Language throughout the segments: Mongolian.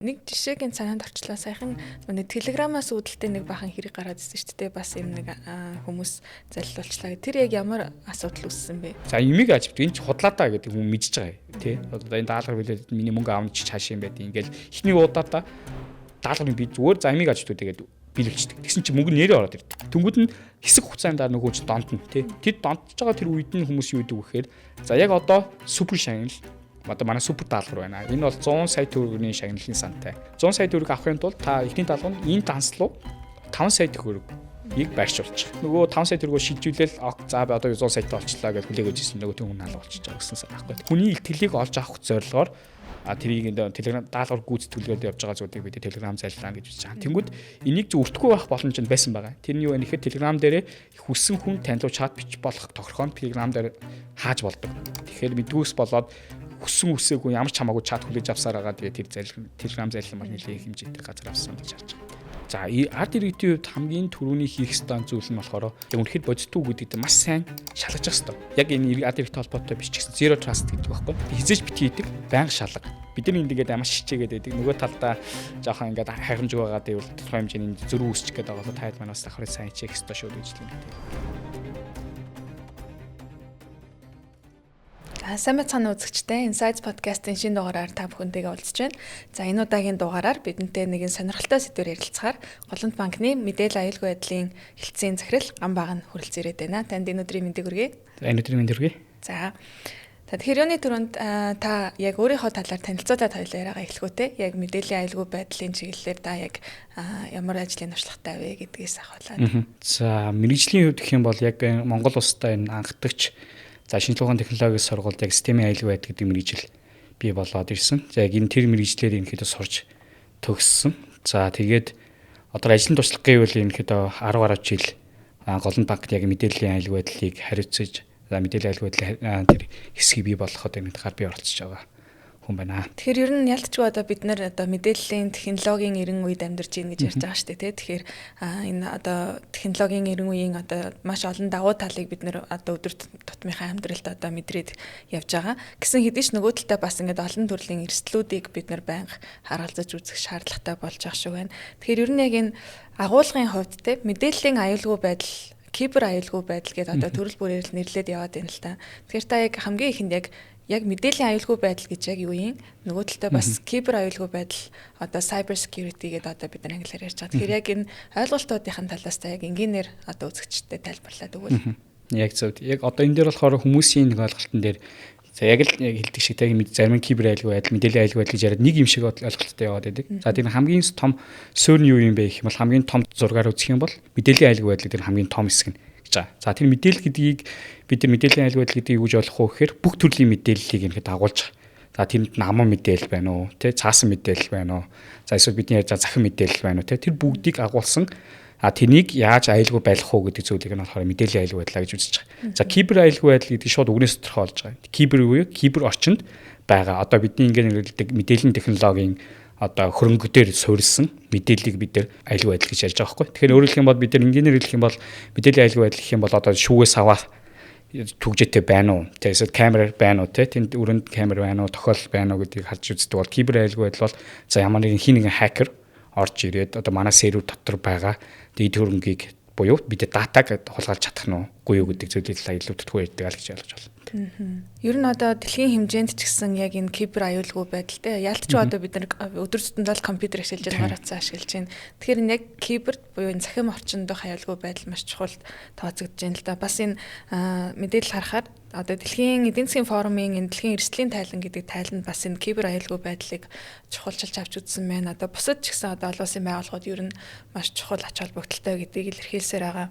Нэг жишээгийн санаанд орчлоо саяхан нэг телеграмаас үүдэлтэй нэг бахан хэрэг гараад ирсэн шүү дээ. Бас юм нэг хүмүүс залилуулчлаа. Тэр яг ямар асуудал үүссэн бэ? За имийг аживд энэ ч худлаатаа гэдэг хүн мэдчихэж байгаа. Тий. Одоо энэ даалгавар билээд миний мөнгө аавч чааш юм байд. Ингээл ихний удаадаа даалгаврыг би зүгээр за имийг аживд тэгээд биелүүлчихдэг. Тэгсэн чинь мөнгө нэрээ ороод ирдэг. Тэнгүүд нь хэсэг хугацаанд нөгөө ч донтно тий. Тэд донтож байгаа тэр үед нь хүмүүс юу гэдэг вэ гэхээр за яг одоо супер шагнал одоо манай супер даалгавар байна. Энэ бол 100 сая төгрөгийн шагналын сантай. 100 сая төгрөг авахын тулд та эхний даалгавар нь энэ данс руу 5 сая төгрөгийг байршуулчих. Нөгөө 5 сая төгрөгөө шилжүүлэл за би одоо 100 саятай болчлаа гэж хүлээгэж ирсэн нөгөө хүн хаалга болчихж байгаа гэсэн санаа байхгүй. Хүний итгэлийг олж авах зорилгоор тэрийг телеграм даалгавар гүйцэтгэлгээд явж байгаа зүйлийг бид телеграм зайллаа гэж үзэж байгаа. Тэнгүүд энийг зөв өртгөө байх боломж нь байсан байгаа. Тэрний юу вэ гэхээр телеграм дээр хүссэн хүн тань руу чат бич болох тохиргонд телеграм дээр хааж болдог. Тэгэхээр мэдгүйс болоод хүссэн үсээгүй ямар ч хамаагүй чат хүлээж авсаар байгаа. Тэгээд тэр телеграм зайлшгүй маань нэлээд хэмжээтэй газар авсан гэж харж байна. За арт иргэдийн хувьд хамгийн түрүүний хийх ёстой зүйл нь болохоор үнэхээр бодитгүй гэдэг нь маш сайн шалгаж явах ёстой. Яг энэ арт иргэдтэй холбоотой биш ч гэсэн zero trust гэдэг байхгүй. Хизээж бит хийдэг байнга шалга. Бид нар ингээд амар шичээгээд байдаг. Нөгөө талдаа жоохон ингээд харамж байгаа гэвэл тодорхой хэмжээний зөрүү үүсчих гээд байгаа бол таад манаас давхар сайн чек ёстой шүү гэж хэлдэг. Сайн мэцхан үзэгчтэй Insights podcast-ийн шинэ дугаараар та бүхэнтэйгээ уулзж байна. За энэ удаагийн дугаараар бидэнтэй нэгэн сонирхолтой сэдвээр ярилцахаар Голомт банкны мэдээлэл аюулгүй байдлын хэлтсийн захирал Гамбааг нь хүрэлцэн ирээд байна. Танд энэ өдрийн мэндийг хүргэе. Энэ өдрийн мэнд хүргэе. За тэгэхээр юуны түрүүнд та яг өөрийнхөө талаар танилцуулаад хоёулаа яриагаа эхлэх үү те. Яг мэдээллийн аюулгүй байдлын чиглэлээр та яг ямар ажлын туршлагатай вэ гэдгээс ахуулаад. За мэргэжлийн хувьд гэх юм бол яг Монгол улстай энэ анхдагч за шинжлэх ухааны технологийн сургуульд яг системийн аюулгүй байдлын гэдэг мэргэжил бий болоод ирсэн. За яг энэ тэр мэргэжлэр ерөнхийдөө сурч төгссөн. За тэгээд одоо ажлын туршлага гэвэл ерөнхийдөө 10 гаруй жил Голомт банкт яг мэдээллийн аюулгүй байдлыг хариуцаж за мэдээллийн аюулгүй байдлын тэр хэсгийг бий болгоход энэ гар бий оролцож байгаа хүн байна. Тэгэхээр ер нь ялцчгүй одоо бид нэр одоо мэдээллийн технологийн эрен үед амьдарч байна гэж ярьж байгаа шүү дээ тий. Тэгэхээр энэ одоо технологийн эрен үеийн одоо маш олон давуу талыг бид нэр одоо өдөр тутмынхаа амьдралд одоо мэдрээд явж байгаа. Гэсэн хэдий ч нөгөө талдаа бас ингээд олон төрлийн эрсдлүүдийг бид нэр байнга харгалзаж үзэх шаардлагатай болж байгаа шүү байна. Тэгэхээр ер нь яг энэ агуулгын хувьд тий мэдээллийн аюулгүй байдал кибер аюулгүй байдал гэдэг одоо төрөл бүрээр нэрлээд яваад байна л та. Тэгэхээр та яг хамгийн ихэнд яг мэдээллийн аюулгүй байдал гэж яг юу юм? Нөгөө талдаа бас кибер аюулгүй байдал одоо cyber security гэдэг одоо бид нар англиар ярьж байгаа. Тэгэхээр яг энэ ойлголтуудын талаас та яг энгийнээр одоо үзэгчдэд тайлбарлаад өгвөл. Яг зөв. Яг одоо энэ дээр болохоор хүмүүсийн нэг ойлголтын дээр за яг л хэлдэг шиг яг зарим кибер аюулгүй байдал, мэдээллийн аюулгүй байдал гэж яриад нэг юм шиг ойлголттой яваад байдаг. За тэр хамгийн том суурь нь юу юм бэ гэх юм бол хамгийн том зургаар үзэх юм бол мэдээллийн аюулгүй байдал дээр хамгийн том хэсэг нь. За тэр мэдээлэл гэдгийг бид нар мэдээллийн аюулгүй байдал гэдгийг юу ойлгох вэ гэхээр бүх төрлийн мэдээллийг ингээд агуулж байгаа. За тэнд наман мэдээлэл байна уу, тэ цаасан мэдээлэл байна уу? За эсвэл бидний ярьж байгаа захин мэдээлэл байна уу, тэ тэр бүгдийг агуулсан тэрнийг яаж аюулгүй байлгах уу гэдэг зүйлийг нь болохоор мэдээллийн аюулгүй байдлаа гэж үзэж байгаа. За кибер аюулгүй байдал гэдэг шууд үгнээс тодорхой болж байгаа. Кибер буюу кибер орчинд байгаа. Одоо бидний ингээд нэрлэдэг мэдээллийн технологийн одоо хөрөнгө дээр суурилсан мэдээллийг бид нар аюулгүй байдал гэж ярьж байгаа байхгүй. Тэгэхээр өөрөөр хэлэх юм бол бид нар инженеэр хэлэх юм бол мэдээллийн аюулгүй байдал гэх юм бол одоо шүүгээс аваа түгжээтэй байна уу? Тэгээс камер байна уу? Тэнд өрөнд камер байна уу? Тохиолдол байна уу гэдгийг харж үздэг бол кибер аюулгүй байдал бол за ямар нэгэн хин нэгэн хакер орж ирээд одоо манай сервер дотор байгаа дээд хөрөнгийг буюу бид датаг хулгайлж чадах нь үгүй юу гэдэг зүйлийг илүү тодорхой ярьдаг л гэж ойлгож байна. Ер нь одоо дэлхийн хэмжээнд ч гэсэн яг энэ кибер аюулгүй байдалтай ялтч одоо бид нар өдөр тутмын бол компьютер ашиглаж байгаа хацаа ашиглаж байна. Тэгэхээр яг кибер буюу энэ захим орчинд аюулгүй байдал маш чухал тооцогдож байна л да. Бас энэ мэдээлэл харахаар одоо дэлхийн эдийн засгийн форумын энэ дэлхийн эрсдлийн тайлан гэдэг тайланд бас энэ кибер аюулгүй байдлыг чухалчилж авч үзсэн байна. Одоо бусад ч гэсэн одоо олон улсын байгууллагууд ер нь маш чухал ач холбогдолтой гэдгийг илэрхийлсээр байгаа.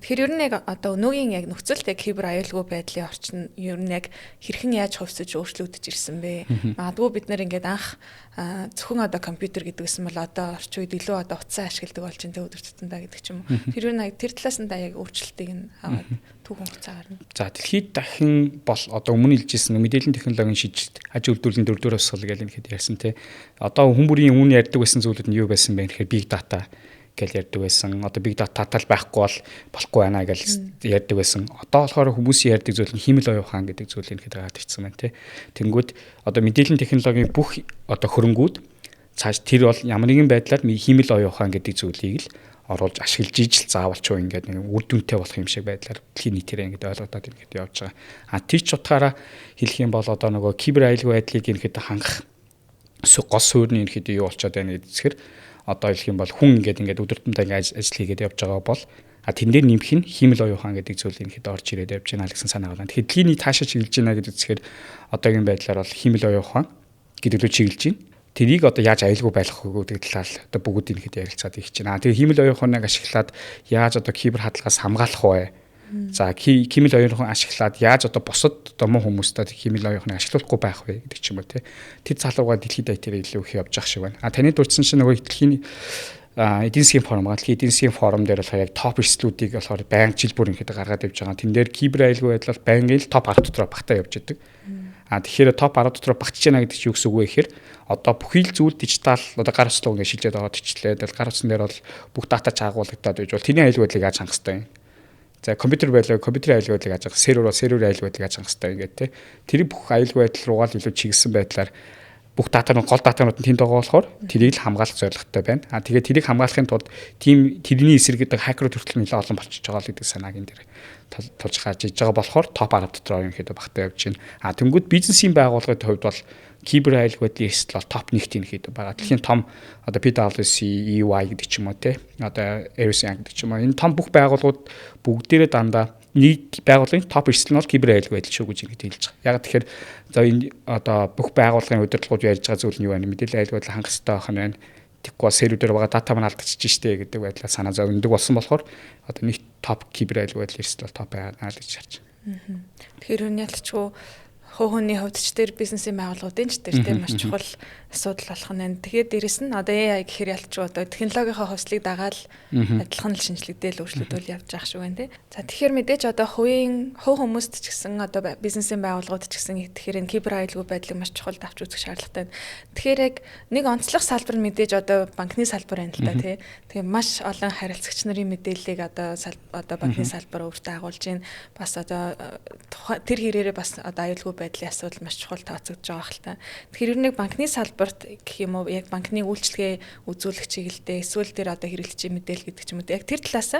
Тэгэхээр ер нь яг одоо өнөөгийн яг нөхцөлд яг кибер аюулгүй байдлын орчин ер нь яг хэрхэн яаж хувьсаж өөрчлөгдөж ирсэн бэ? Магадгүй бид нэр ингээд анх зөвхөн одоо компьютер гэдгсэн бол одоо орчин үед илүү одоо утсаа ашигладаг болж энэ өдөр тутмдаа гэдэг ч юм уу. Тэр ер нь тэр талаас нь да яг өөрчлөлтийг нь аваад түүхэн хугацаагаар нь. За дэлхийд дахин бол одоо өмнө хэлжсэн мэдээллийн технологийн шийдэлт аж үйлдвэрлэлийн дөрөвдүгээр усгал гэж ингээд ярьсан тий. Одоо хүн бүрийн өмнө ярьдаг байсан зүйлүүд нь юу байсан бэ гэхээр big data гэж ярьдаг байсан. Одоо big data тал байхгүй бол болохгүй байна гэж ярьдаг байсан. Одоо болохоор хүмүүсийн ярьдаг зүйл нь химэл оюун ухаан гэдэг зүйлийг хэд гараад ирсэн байна тий. Тэнгүүд одоо мэдээллийн технологийн бүх одоо хөрөнгүүд цааш тэр бол ямар нэгэн байдлаар хиймэл оюун ухаан гэдэг зүйлийг л оруулж ашиглаж ижил заавалч уу ингээд нэг үр дүнтэй болох юм шиг байдлаар дэлхийн нийтээр ингээд ойлгогдоод ингээд явж байгаа. А тийч утгаараа хэлэх юм бол одоо нөгөө кибер аюулгүй байдлыг ингээд хангах гол суурьны ерхэд юу болчиход байна гэдэг зэрэг одоо хэлэх юм бол хүн ингээд өдөртөндөө ингээд ажил хийгээд явж байгаа бол тэн дээр нэмэх нь хиймэл оюун ухаан гэдэг зүйл ерхэд орж ирээд явж байна гэсэн санаа байна. Тэгэхээр дэлхийн нийт хаашаа чиглэж байна гэдэг зэрэг одоогийн байдлаар бол хиймэл оюун ухаан гэдэг лөө чиглэж байна. Тэрийг одоо яаж аюулгүй байлгах вэ гэдэг талаар одоо бүгд ихэд ярилцаад ирж байна. Тэгээ хиймэл оюун ухааныг ашиглаад яаж одоо кибер хадгалагаас хамгаалах вэ? За хиймэл оюун ухаан ашиглаад яаж одоо бусад одоо муу хүмүүстээ хиймэл оюун ухааныг ашиглахгүй байх вэ гэдэг ч юм уу тэр залууга дэлхийд даяар илүү их явж байгаа шиг байна. Таны дурдсан чинь нөгөө дэлхийн эдийн засгийн форум эдийн засгийн форум дээр болохоор яг топ эрсдлүүдийг болохоор байнга жил бүр ихэд гаргаад явж байгаа. Тэн дээр кибер аюулгүй байдлаар байнга л топ 10 дотроо багтаа явж идэг. Тэгэхээр топ 10 дотроо багтж байна гэдэг чинь юу гэсэн үг вэ гэхээр одоо бүхий л зүйл дижитал одоо гар утсан ингээд шилжээд байгаа төчлээ. Тэгэл гар утсан дээр бол бүх дата чаагуулагдаад байж бол тэрний аюулгүй байдлыг яаж хангах хэрэгтэй юм. За компьютер байлаа компьютерийн аюулгүй байдлыг яаж хангах, серверийн аюулгүй байдлыг яаж хангах хэрэгтэй ингээд те. Тэр бүх аюулгүй байдал руугаа л илүү чиглэсэн байдлаар бүх датанууд гол датанууд нь тэнд байгаа болохоор тэрийг л хамгаалах зорилготой байна. Тэгээд тэрийг хамгаалахын тулд тийм тэрний эсрэг гэдэг хакерууд хүртэл нэлээд олон болчихж байгаа л гэдэг санааг энэ дээр тулж гарч иж байгаа болохоор топ 10 дотор ерөнхийдөө багтаа явж байна. Тэнгүүд бизнесийн байгууллагын хувьд бол кибер аюулгүй байдлын эрсдэл бол топ 1-т ерөнхийдөө байгаа. Дэлхийн том одоо PwC, EY гэдэг ч юм уу те. Одоо Ericsson гэдэг ч юм уу. Энэ том бүх байгууллагууд бүгдээрээ дандаа нийт байгууллагын топ эрсдэл нь бол кибер аюулгүй байдал шүү гэж ингэж хэлж байгаа. Яг тэгэхээр за энэ одоо бүх байгууллагын удирдлагууд ярьж байгаа зүйл нь юу вэ? Мэдээлэл аюулгүй байдлыг хангах хэрэгтэй байх нь байна. Тэгэхгүй сервер дээр байгаа дата маань алдчихж штэ гэдэг байдлаар санаа зовндөг болсон болохоор одоо нэг топ кибер аюулгүй байдлын эрсдэл бол топ байгаа гэж харж байна. Тэгэхээр энэ ялчгүй хууны хувьд ч тэр бизнесийн байгууллагуудын ч тэр тийм маш чухал асуудал болох нь байна. Тэгээд дээрэс нь одоо AI гэхээр ялчгүй одоо технологийн хувьслыг дагаад адилхан л шинжлэхдээ л өөрчлөлтөл явж байгаа шүү байна тий. За тэгэхээр мэдээж одоо хувь хүмүүст ч гэсэн одоо бизнесийн байгууллагууд ч гэсэн тэгэхээр энэ кибер аюулгүй байдлыг маш чухал давч үзэх шаардлагатай байна. Тэгэхээр яг нэг онцлог салбар нь мэдээж одоо банкны салбар байна л да тий. Тэгээ маш олон харилцагч нарын мэдээллийг одоо банкны салбар өөртөө агуулж ийн бас одоо тэр хэрээрээ бас одоо аюулгүй байдлын асуудал маш чухал тооцогдож байгаа хэл та. Тэгэхээр ер нь банкны салбарт гэх юм уу яг банкны үйлчлэгээ үзүүлэх чиглэлдээ эсвэл тэр одоо хэрэглэгчийн мэдээлэл гэдэг ч юм уу яг тэр талаас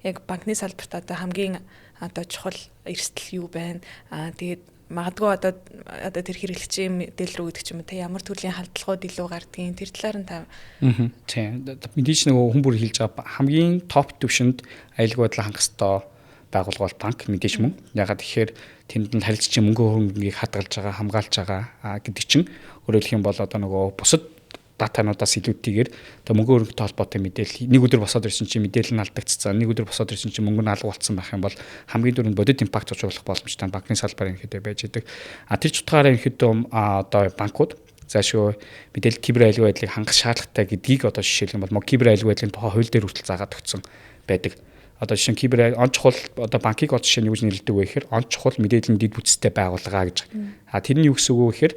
яг банкны салбарт одоо хамгийн одоо чухал эрсдэл юу байна? Тэгээд магадгүй одоо тэр хэрэглэгчийн мэдээлэл рүү гэдэг ч юм уу те ямар төрлийн халдлагууд илүү гардгийг тэр талаар нь та. Тийм. Мэдээж нөгөө хүн бүр хэлж байгаа хамгийн топ түвшинд аюулгүй байдлаа хангах ёстой байгууллага бол банк мэдээж мөн. Ягаад тэгэхээр тэнд нь харилцагчийн мөнгө хөрөнгийг хадгалж байгаа, хамгаалж байгаа гэдэг чинь өөрөөр хэлэх юм бол одоо нөгөө бусад датануудаас илүүтэйгээр одоо мөнгө хөрөнгөтэй холбоотой мэдээлэл нэг өдөр босоод ирсэн чинь мэдээлэл нь алдагдсан, нэг өдөр босоод ирсэн чинь мөнгө нь алга болсон байх юм бол хамгийн дөрөнд бодит импакт учруулах боломжтой банкны салбар ерөнхийдөө байж идэг. Тэр ч утгаараа ерөнхийдөө одоо банкуд заашгүй мэдээлэл кибер аюулгүй байдлыг хангах шаардлагатай гэдгийг одоо жишээлх юм бол кибер аюулгүй байдлын тухай хууль дээр хүртэл заагаад өгсөн байдаг. Одоо жишээ нь кибер он чухал одоо банкыг одоо жишээ нь юу гэж нэрлэдэг вэ гэхээр он чухал мэдээллийн дэд бүтцтэй байгууллага гэж. Тэр нь юу гэсэн үг вэ гэхээр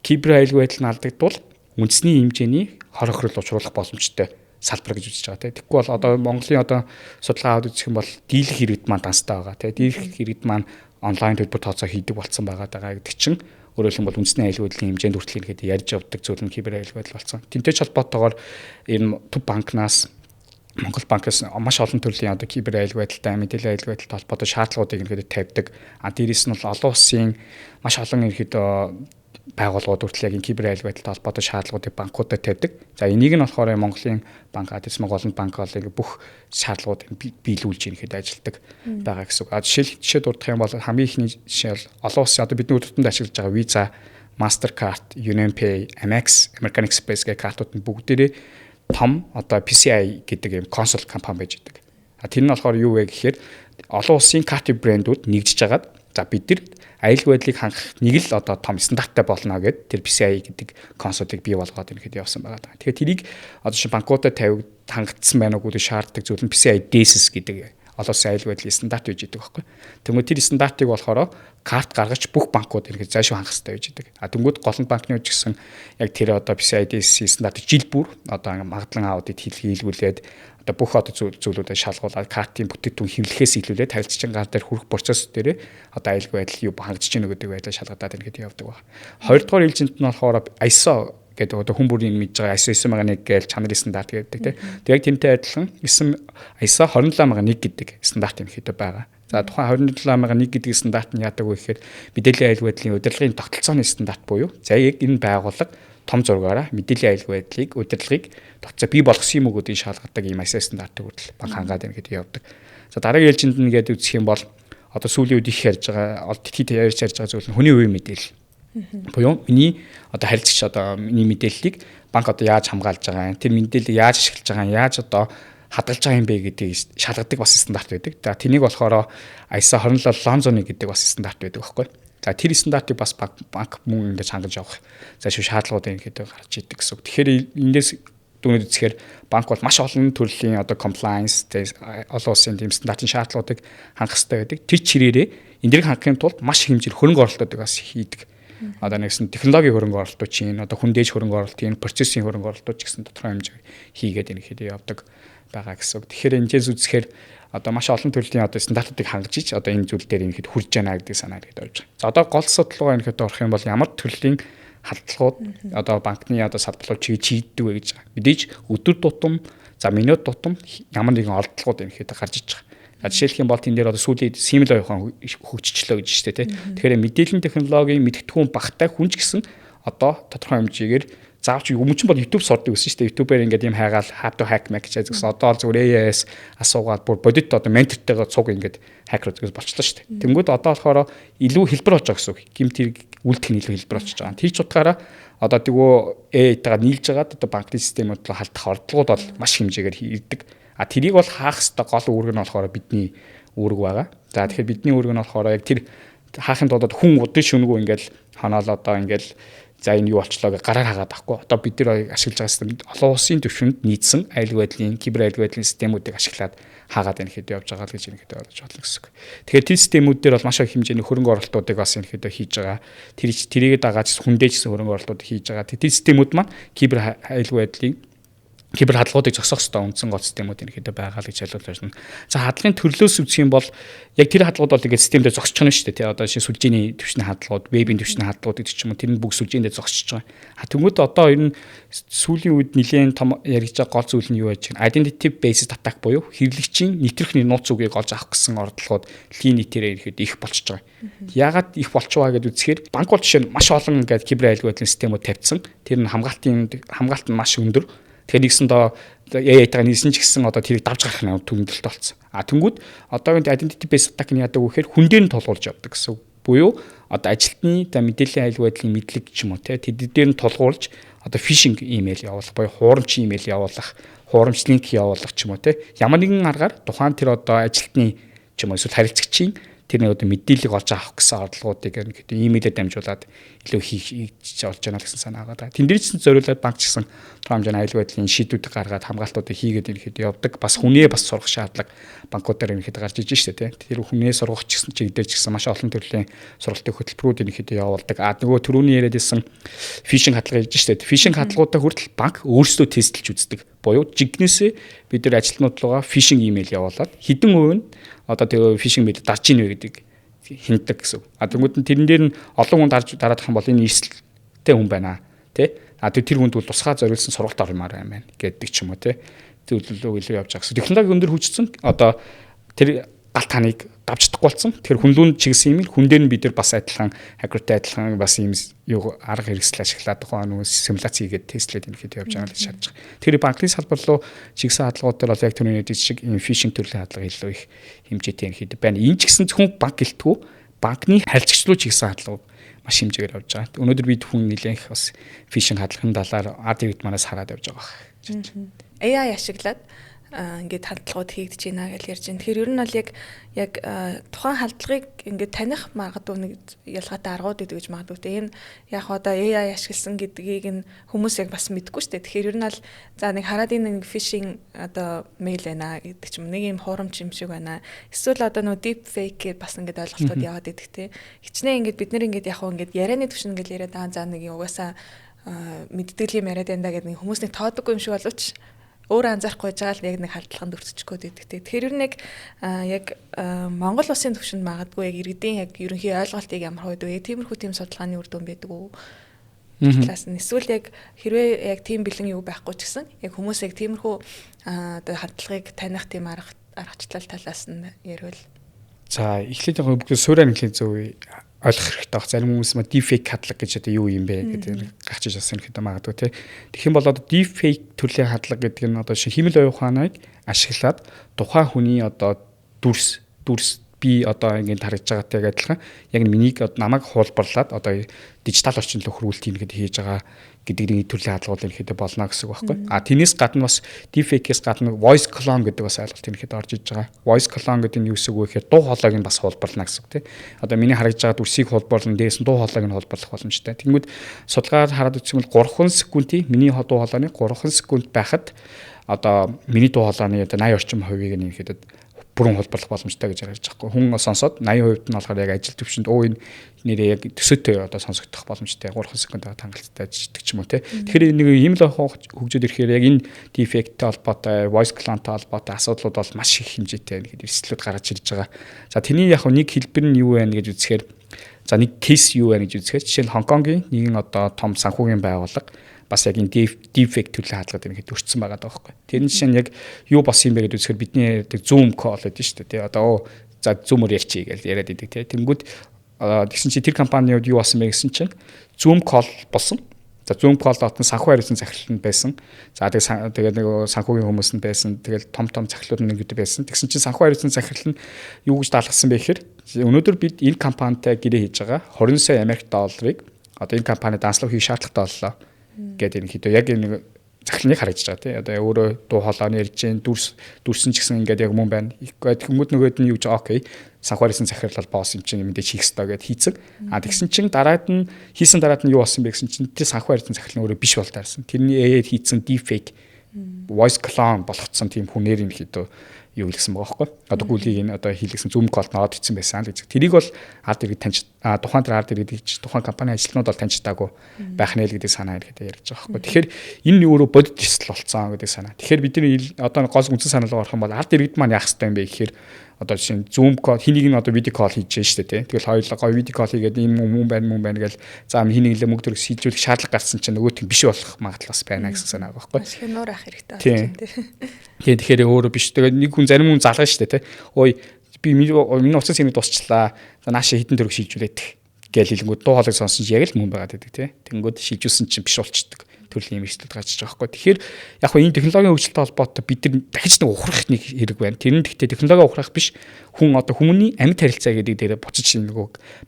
кибер аюулгүй байдал нь алдагдвал үндэсний хэмжээний хор хохирол учруулах боломжтой салбар гэж үзэж байгаа. Тэгэхгүй бол одоо Монголын одоо судалгаа аваад үзэх юм бол дийлэх иргэд маань данстай байгаа. Дийлэх иргэд маань онлайн төлбөр тооцоо хийдэг болсон байгаа гэдэг чинь өөрөөр хэлбэл үндэсний аюулгүй байдлын хэмжээнд хүртэл ихэд ярьж явдаг зүйл нь кибер аюулгүй байдал болсон. Тэнтэй ч холбоотойгоор энэ төв банкнаас Монгол банкнаас маш олон төрлийн одоо кибер аюулгүй байдалтай мэдээллийн аюулгүй байдалтай холбоотой шаардлагуудыг ихэд тавьдаг. Дээрээс нь бол олон улсын маш олон ихэд байгууллагууд хүртэл яг кибер аюулгүй байдалтай холбоотой шаардлагуудыг банкудад тавьдаг. За энийг нь болохоор Монголын банк, Монголын банк бол бүх шаардлагуудыг биелүүлж ихэд ажилтдаг байгаа гэсэн үг. Жишээ дурдах юм бол хамгийн ихний жишээ бол олон улсын одоо бидний өдөртөнд ашиглаж байгаа Visa, Mastercard, UnionPay, Amex, American Express гэх картууд нь бүгдээрээ том одоо PCI гэдэг юм консулт компани байж байгаа. Тэр нь болохоор юу вэ гэхээр олон улсын картын брэндүүд нэгжиж агаад за бид нар аюулгүй байдлыг хангах нэг л одоо том стандарттай болно гэд тэр PCI гэдэг консультыг бий болгоод ирэхэд явсан байгаа. Тэгэхээр тэрийг одоо шин банкудад хангагдсан байна уу гэдэг шаарддаг зүйл нь PCI DSS гэдэг олон улсын аюулгүй байдлын стандарт байж байгаа байхгүй. Тэгмээ тэр стандартыг болохоор карт гаргаж бүх банкуд ирэхэд зайлшгүй хангах хэрэгтэй байж байгаа. Тэнгүүд голланд банкны үеч гэсэн яг тэр одоо PCI DSS стандарт жил бүр одоо магадлан аудит хийлгүүлээд одоо бүх одоо зүйлүүдэд шалгуулаад картын бүтээгдэхүүн хэвлэхээс илүүлээд харилцагчийн гар дээр хүрэх процесс дээр одоо аюулгүй байдал юу хангаж чинь гэдэг байдлаар шалгадаад ирэхэд явдаг байна. Хоёрдугаар ээлжинд нь болохоор ISO гэдэг одоо хүн бүрийн мэдж байгаа ISO 9001 гээл чанарын стандарт гэдэг тийм. Яг тэнтэй адилхан ISO 27001 гэдэг стандарт юм хэд байгаа. За тухайн 27001 гэдэг стандарт нь яадаг вэ гэхээр мэдээллийн аюулгүй байдлын удирдлагын тогтолцооны стандарт буюу за яг энэ байгууллага том зургаараа мэдээллийн аюулгүй байдлыг удирдлагыг тогтцоо бий болгосон юм уу гэдгийг шалгадаг ийм ISO стандартыг хүртэл банк хангаад байна гэдэг явдаг. За дараагийн ээлжинд нь гэдэг үзэх юм бол одоо сүүлийн үед их ярьж байгаа дэлхийд ярьж байгаа зүйл нь хүний үеийн мэдээлэл. Буюу миний одоо харилцагч одоо миний мэдээллийг банк одоо яаж хамгаалж байгаа юм, тэр мэдээллийг яаж ашиглаж байгаа юм, яаж одоо хадгалж байгаа юм бэ гэдгийг шалгадаг бас стандарт байдаг. За тэнийг болохоор ISO 27701 гэдэг бас стандарт байдаг байхгүй. За тэр стандартыг бас банк мөн ингэж хангаж явах. За шаардлагуудын гэдэг гарч идэг гэсэн үг. Тэгэхээр эндээс дүнэд үзэхээр банк бол маш олон төрлийн одоо compliance олон улсын тийм стандартын шаардлагуудыг хангах хэрэгтэй байдаг. Тэр чирээрээ эндэрийг хангахын тулд маш их хэмжээр хөрөнгө оруулалтуудыг бас хийдэг. Одоо нэгсэн технологийн хөрөнгө оруулалтууд чинь одоо хүндээж хөрөнгө оруулалтын процессын хөрөнгө оруулалтууд ч гэсэн тодорхой хэмжээ хийгээд ерөнхийдөө явдаг байгаа гэсэн үг. Тэгэхээр энэс үзэхээр одоо маш олон төрлийн одоо стандартуудыг хангаж ич одоо энэ зүйл дээр ерөнхийдөө хүрж байна гэдэг санаа ирээд орж байгаа. За одоо гол асуудал руу ерөнхийдөө орох юм бол ямар төрлийн халдлагууд одоо банкны одоо салбарлууд чийддэг вэ гэж байгаа. Мэдээж өдөр тутам за минут тутам ямар нэгэн олдлогууд ерөнхийдөө гарч иж байгаа. Жишээлх юм бол тэн дээр одоо сүүлийн симэл оюухан хөгжчлөө гэж штэ тий. Тэгэхээр мэдээллийн технологийн мэдгэдэггүй багтай хүн ч гэсэн одоо тодорхой хэмжээгээр заавч өмнө нь бол YouTube сурдаг гэсэн шүү дээ. YouTube-ээр ингээд юм хайгаал how to hack mac гэж гэсэн одоо зүгээр AIS асуугаад бүр бодит одоо ментортойгоо цуг ингээд хакер үзгээс болчихлоо шүү дээ. Тэнгүүд одоо болохоор илүү хэлбэр болж байгаа гэсэн үг. Гэмт хэрэг үлдэх нь илүү хэлбэр болчихж байгаа. Тэр ч утгаараа одоо тэгвөө AI-тайгаа нийлж байгаад одоо банкны системүүд рүү халтах ордлогууд бол маш хэмжээгээр ирдэг. А тэрийг бол хаах хэвээр гол үүрэг нь болохоор бидний үүрэг байгаа. За тэгэхээр бидний үүрэг нь болохоор яг тэр хаахын тулд хүн удаа шүнгүү ингээд ханаал одоо ингээд за энэ юу болчлоо гэж гараар хагаад байхгүй. Одоо бид нар ашиглаж байгаа систем олон улсын түвшинд нийцсэн аюулгүй байдлын кибер аюулгүй байдлын системүүдийг ашиглаад хаагаад энэ хэд явж байгаа л гэж энэ хэд ойлгож болно гэсэн үг. Тэгэхээр тэр системүүд дээр бол маш их хэмжээний хөрөнгө оруулалтуудыг бас энэ хэд хийж байгаа. Тэрийг дагаад хүндээжсэн хөрөнгө оруулалтуудыг хийж байгаа. Тэр системүүд маань кибер аюулгүй байдлын кибер хадлагуудыг зогсоох ёстой үндсэн гол системүүд ерөнхийдөө байгаа л гэж ойлгож байна. За хадлагын төрлөөс үзэх юм бол яг тэр хадлагууд бол ингээд системдээ зогсож байгаа нь шүү дээ. Тэ одоо шинэ сүлжээний түвшний хадлагууд, вебийн түвшний хадлагууд гэдэг ч юм уу тэр нь бүх сүлжээндээ зогсож байгаа. Тэгмүүд одоо энэ сүүлийн үед нэлээд том яригдж байгаа гол зүйл нь юу байж байгаа? Identity based attack буюу хэрэглэгчийн нэвтрэх нууц үгийг олж авах гэсэн ордлогууд дэлхийн нийтээрээ ерөнхийдөө их болчихж байгаа. Яагаад их болчихваа гэдээ үзэхээр банк бол жишээ нь маш олон ингээд кибер аюулгүй байдлын системүүд тавьсан. Тэр нь хамгаалт нь маш өндөр. Тэгэхээр нэгсэндээ AI-тайгаа нийлсэн ч гэсэн одоо тэрийг давж гарах нь төгөлдөлт болсон. Тэнгүүд одоо энэ identity based attack-ны яадаг вэ гэхээр хүн дээр нь тулгуурж явдаг гэсэн. Буюу одоо ажилтны мэдээллийн аюулгүй байдлын мэдлэг ч юм уу те тэд дээр нь тулгуурж одоо phishing email явуулах буюу хуурамч email явуулах, хуурамч линк явуулах ч юм уу те ямар нэгэн аргаар тухайн тэр одоо ажилтны ч юм уу эсвэл харилцагчийн тэр нэг одоо мэдээллийг олж авах гэсэн ордлогуудыг ерөнхийдөө имэйлээр дамжуулаад илүү хийж олж яана гэсэн санаа байгаа. Тэн дээр ч зориулаад банк ч гэсэн хэмжээний аюулгүй байдлын шийдвүүдийг гаргаад хамгаалтуудыг хийгээд ерөнхийдөө явдаг. Бас хүнээ бас сурах шаардлага банкудаар ерөнхийдөө гарч иж штэ тий. Тэр хүнээ сургах ч гэсэн чиг дээр ч гэсэн маш олон төрлийн сургалтын хөтөлбөрүүд ерөнхийдөө явуулдаг. Нөгөө түрүүний яриад ирсэн фишинг хадлага гэж штэ. Фишинг хадлагуудаа хүртэл банк өөрсдөө тестэлж үздэг. Буюу жигнэсээ бид нар ажилтнууд руугаа фишинг имэйл явуулаад хэдэн хувь нь одоо тэгээ фишинг мэйл дарж ийн вэ гэдэг хинтдэг гэсэн. Тэгмүүд нь тэрэн дээр нь олон хүн дараадах юм бол энэ эрсдэлтэй хүн байна тий. Тэр хүнд бол тусгай зориулсан сургалт оромоор байна гэдэг ч юм уу тий. Зөвлөлөө илүү явж байгаа гэсэн. Технологи өндөр хүчсэн одоо тэр галт ханыг давж чадахгүй болсон. Тэр хүнлүүнд чигсэн юм хүн дээр нь бид нар бас адилхан хакертай адилхан бас ийм юу арга хэрэгсэл ашиглаад тухайн нүү симуляц хийгээд тестлээд ингээд явж байгаа л шаардж байгаа. Тэр банкны салбар руу чигсэн хадлагууд дээр бол яг түрүүний нэг шиг фишинг төрлийн хадлага илүү их хэмжээтэй ихэд байна. Энэ ч гэсэн зөвхөн банк гэлтгүү банкны харилцагч руу чигсэн хадлагууд маш хэмжээгээр явж байгаа. Өнөөдөр бид хүн нэлээх бас фишинг хадлагын талаар адивд манаас хараад явж байгаа. AI ашиглаад ингээд хадлагууд хийгдэж байна гэж ярьж байна. Тэгэхээр ер нь бол яг тухайн хадлагыг ингээд таних магадгүй нэг ялгаатай аргууд гэдэг гэж магадгүй. Энэ яг одоо AI ашигласан гэдгийг нь хүмүүс яг бас мэдэхгүй шүү дээ. Тэгэхээр ер нь бол за нэг хараад энэ нэг фишинг одоо мэйл байна гэдэг ч юм нэг юм хуурамч юм шиг байна. Эсвэл одоо нөө deep fake бас ингээд ойлголтууд яваад идэх те. Хичнээн ингээд бид нэр ингээд яг хөө ингээд ярианы төвшин ингээд яриад за нэг угаасаа мэддэг юм яриад байна гэдэг нэг хүмүүс нэг тоодоггүй юм шиг боловч өөрөө анзаарахгүй жаал яг нэг халдлаганд өртчих гээд байдаг. Тэгэхээр ер нь яг Монгол улсын түвшинд магадгүй яг иргэдийн яг ерөнхий ойлголтыг ямар хойд вэ? Тиймэрхүү тийм судалгааны үр дүн байдаг уу? талаас нь эсвэл яг хэрвээ яг тийм бэлэн юу байхгүй ч гэсэн яг хүмүүс яг тиймэрхүү одоо хандлагыг таних тийм аргачлал талаас нь ярил. За эхлээд яг бүгд суурь англиний зөв ойлгох хэрэгтэй баг. Зарим хүмүүс маа deepfake хадлага гэж одоо юу юм бэ гэдэг гарч иж бас юм магадгүй тий. Тэгэх юм бол одоо deepfake төрлийн хадлага гэдэг нь одоо химэл оюун ухааныг ашиглаад тухайн хүний одоо дүрс би одоо ингээд харагдж байгаатай адилхан яг минийг намайг хуулбарлаад одоо дижитал орчинд л хөрвүүлт юм гэдэг хийж байгаа гэдэг нэг төрлийн хаалгууд ихэд болно гэсэн үг байхгүй. А тийнээс гадна бас deepfake-ээс гадна voice clone гэдэг бас ойлголт ихэд орж иж байгаа. Voice clone гэдэг нь юу гэсэн үг вэ гэхээр дуу хоолойг нь бас хуулбарлана гэсэн үг тийм. Одоо миний харагдж байгаа дүрсийг хуулбарлан дээрээс нь дуу хоолойг нь хуулбарлах боломжтой. Тэгмүүд судалгаар хараад үзвэл 3 секундын миний дуу хоолойны 3 секунд байхад одоо миний дуу хоолойны одоо 80 орчим хувийг нь ихэд бүрэн хулбарлах боломжтой гэж харж байгаа. Хүн сонсоод 80% нь болохоор яг ажил төвшөнд энэ нэрээ яг төсөөтэй одоо сонсогдох боломжтой 3 секунд хангалттай ажилладаг ч юм уу те. Тэгэхээр нэг ийм л хөгжөөд ирэхээр яг энэ defect-тэй холбоотой, voice clone-тэй холбоотой асуудлууд бол маш их хэмжээтэй гэдэг эрсдлүүд гарч ирж байгаа. За тэний яг нэг хэлбэр нь юу вэ гэж үзэхээр за нэг кейс юу вэ гэж үзэхээр жишээ нь Хонконгийн нэгэн одоо том санхүүгийн байгууллага бас яг энэ deepfake төрлийн хаалгад ихэд өртсөн байгаа даа байхгүй. Тэр нь жишээ нь яг юу болсон юм бэ гэдэг үзэхээр бидний ярьдаг Zoom call гэдэг шүү дээ. Тэ одоо за Zoom-оор ярьчих гэж яриад идэг тэ. Тэнгүүд тэгсэн чинь тэр компаниуд юу болсон бэ гэсэн чинь Zoom call болсон. За Zoom call дотор санхүү хариуцсан захирал нь байсан. За тэгээд нэг санхүүгийн хүмүүс нь байсан. Тэгээд том захирлууд нь гэдэг байсан. Тэгсэн чинь санхүү хариуцсан захирал нь юу гэж даалгасан бэ гэхээр өнөөдөр бид энэ компанитай гэрээ хийж байгаа 20 сая Америк долларыг одоо энэ компани данслах хийх шаардлагатай боллоо гэдэг юм хэд яг энэ захирлыг харагдаж байгаа тий. Одоо өөрөө дуу хоолойн ярьж гин дүрсэн ч гэсэн ингээд яг мөн байна. Хүмүүс нөгөөд нь юу гэж окей санхүүрийн захирал бол босс юм чинь мэдээж хийх ёстой гэд хийцэн. Тэгсэн чинь дараад нь хийсэн дараад нь юу болсон бэ гэсэн чинь тэр санхүүрийн захирал нь өөрөө биш бол таарсан. Тэрний AI хийцэн deepfake voice clone болгоцсон тийм хүнээр юм хэд юу хэлсэн байгаа байхгүй. Одоо гүлийг энэ одоо хийлгсэн Zoom call ноод ицсэн байсан гэж. Тэрийг бол ард иргэд таньж тухайн тэр ард иргэд тухайн компани ажилтнууд бол таньжтаагүй байх нэ л гэдэг санаа ирэхэд ярьж байгаа байхгүй. Тэгэхээр энэ өөрөө бодит эрсдэл болцсон гэдэг санаа. Тэгэхээр бидний одоо гол үндсэн санаа руу орох юм бол ард иргэд маань яах хэрэгтэй юм бэ гэхээр одоо жишээ нь Zoom call хэнийг нь одоо video call хийж штэ тий. Тэгэл хоёулаа гоё video call хийгээд ийм мөн байна гэл за хэнийг л мөнгө төгрөг шийдвэрлэх шаардлага гарсан чинь нөгөөт нь биш болох магадлал бас байна гэсэн санаа байхгүй. Маш их нуур ах хэрэгтэй байна тий. Тэгэхээр өөрөө биш. Тэгээд нэг хүн зарим хүн залгана штэ тий. Ой би миний уцас юмыг дуусчлаа. Нааша хитэн төгрөг шийдвүлээд гэл хэлэнгүүд дуу хоолойг сонсон чинь яг л мөн байгаад байдаг тий. Тэнгүүд шийдвүүлсэн чинь биш болчдөг. Төрлийн юм эрсдэл гарч байгаа байхгүй. Тэгэхээр яг хөө энэ технологийн хөгжилтэй холбоотой бид нар дахиж нэг ухрах нэг хэрэг байна. Тэр нь гэхдээ технологи ухрах биш. Хүн одоо хүмүүний амьд харилцаа гэдэг дээр буцаж нэг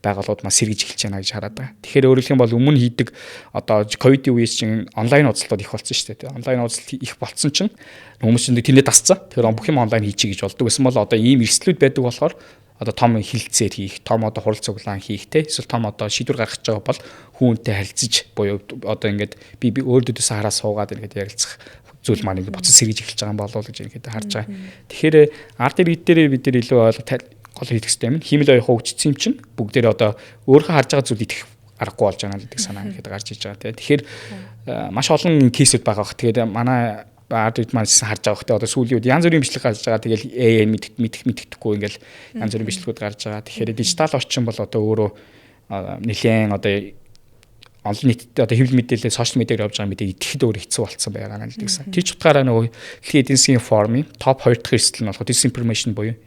байгууллагууд маш сэргийж эхэлж байна гэж хараад байгаа. Тэгэхээр өөрөлдөх юм бол өмнө хийдэг одоо ковидын үеэс чинь онлайн уулзалтууд их болсон шүү дээ. Онлайн уулзалт их болсон чинь хүмүүс чинь тэрнээ дасцсан. Тэгэхээр бүх юм онлайн хийчихье гэж болдог. Эсвэл бол одоо ийм эрсдлүүд байдаг болохоор одоо том хилцээр хийх, том одоо хурал цуглаан хийх те эсвэл том одоо шийдвэр гаргаж байгаа бол хүүнтэй харилцаж буюу одоо ингээд би өөрөөдөөс хараа суугаад ингээд ярилцах зүйл маань ингээд буцаж сэргийж эхэлж байгаа юм болов уу гэж ингээд харж байгаа. Тэгэхээр ард иргэд дээр бид нар илүү гол хийх хэрэгтэй юм. Химэл оюун хөгжсөн юм чинь бүгдээр одоо өөрийнхөө харж байгаа зүйл итгэх аргагүй болж байгаа гэдэг санаа ингээд гарч иж байгаа те. Тэгэхээр маш олон кейсүүд байгаа бах. Тэгээд манай ард иргэд маань харж байгаа хөтэ одоо сүүлийн үед янз бүрийн бичлэг гарч байгаа. Тэгэл AI мэддэхгүй ингээл янз бүрийн бичлэгүүд гарч байгаа. Тэгэхээр дижитал орчин бол одоо өөрөө нэлээд одоо олон нийтэд одоо хэвлэл мэдээлэл сошиал медиаар явж байгаа мэдээ идэхэд өөр хэцүү болцсон байгаа юм л гэсэн. Тэр ч утгаараа нөгөө дэлхийн эдийн засгийн форумын топ 2 дахь эрсдэл нь болохоор disinformation буюу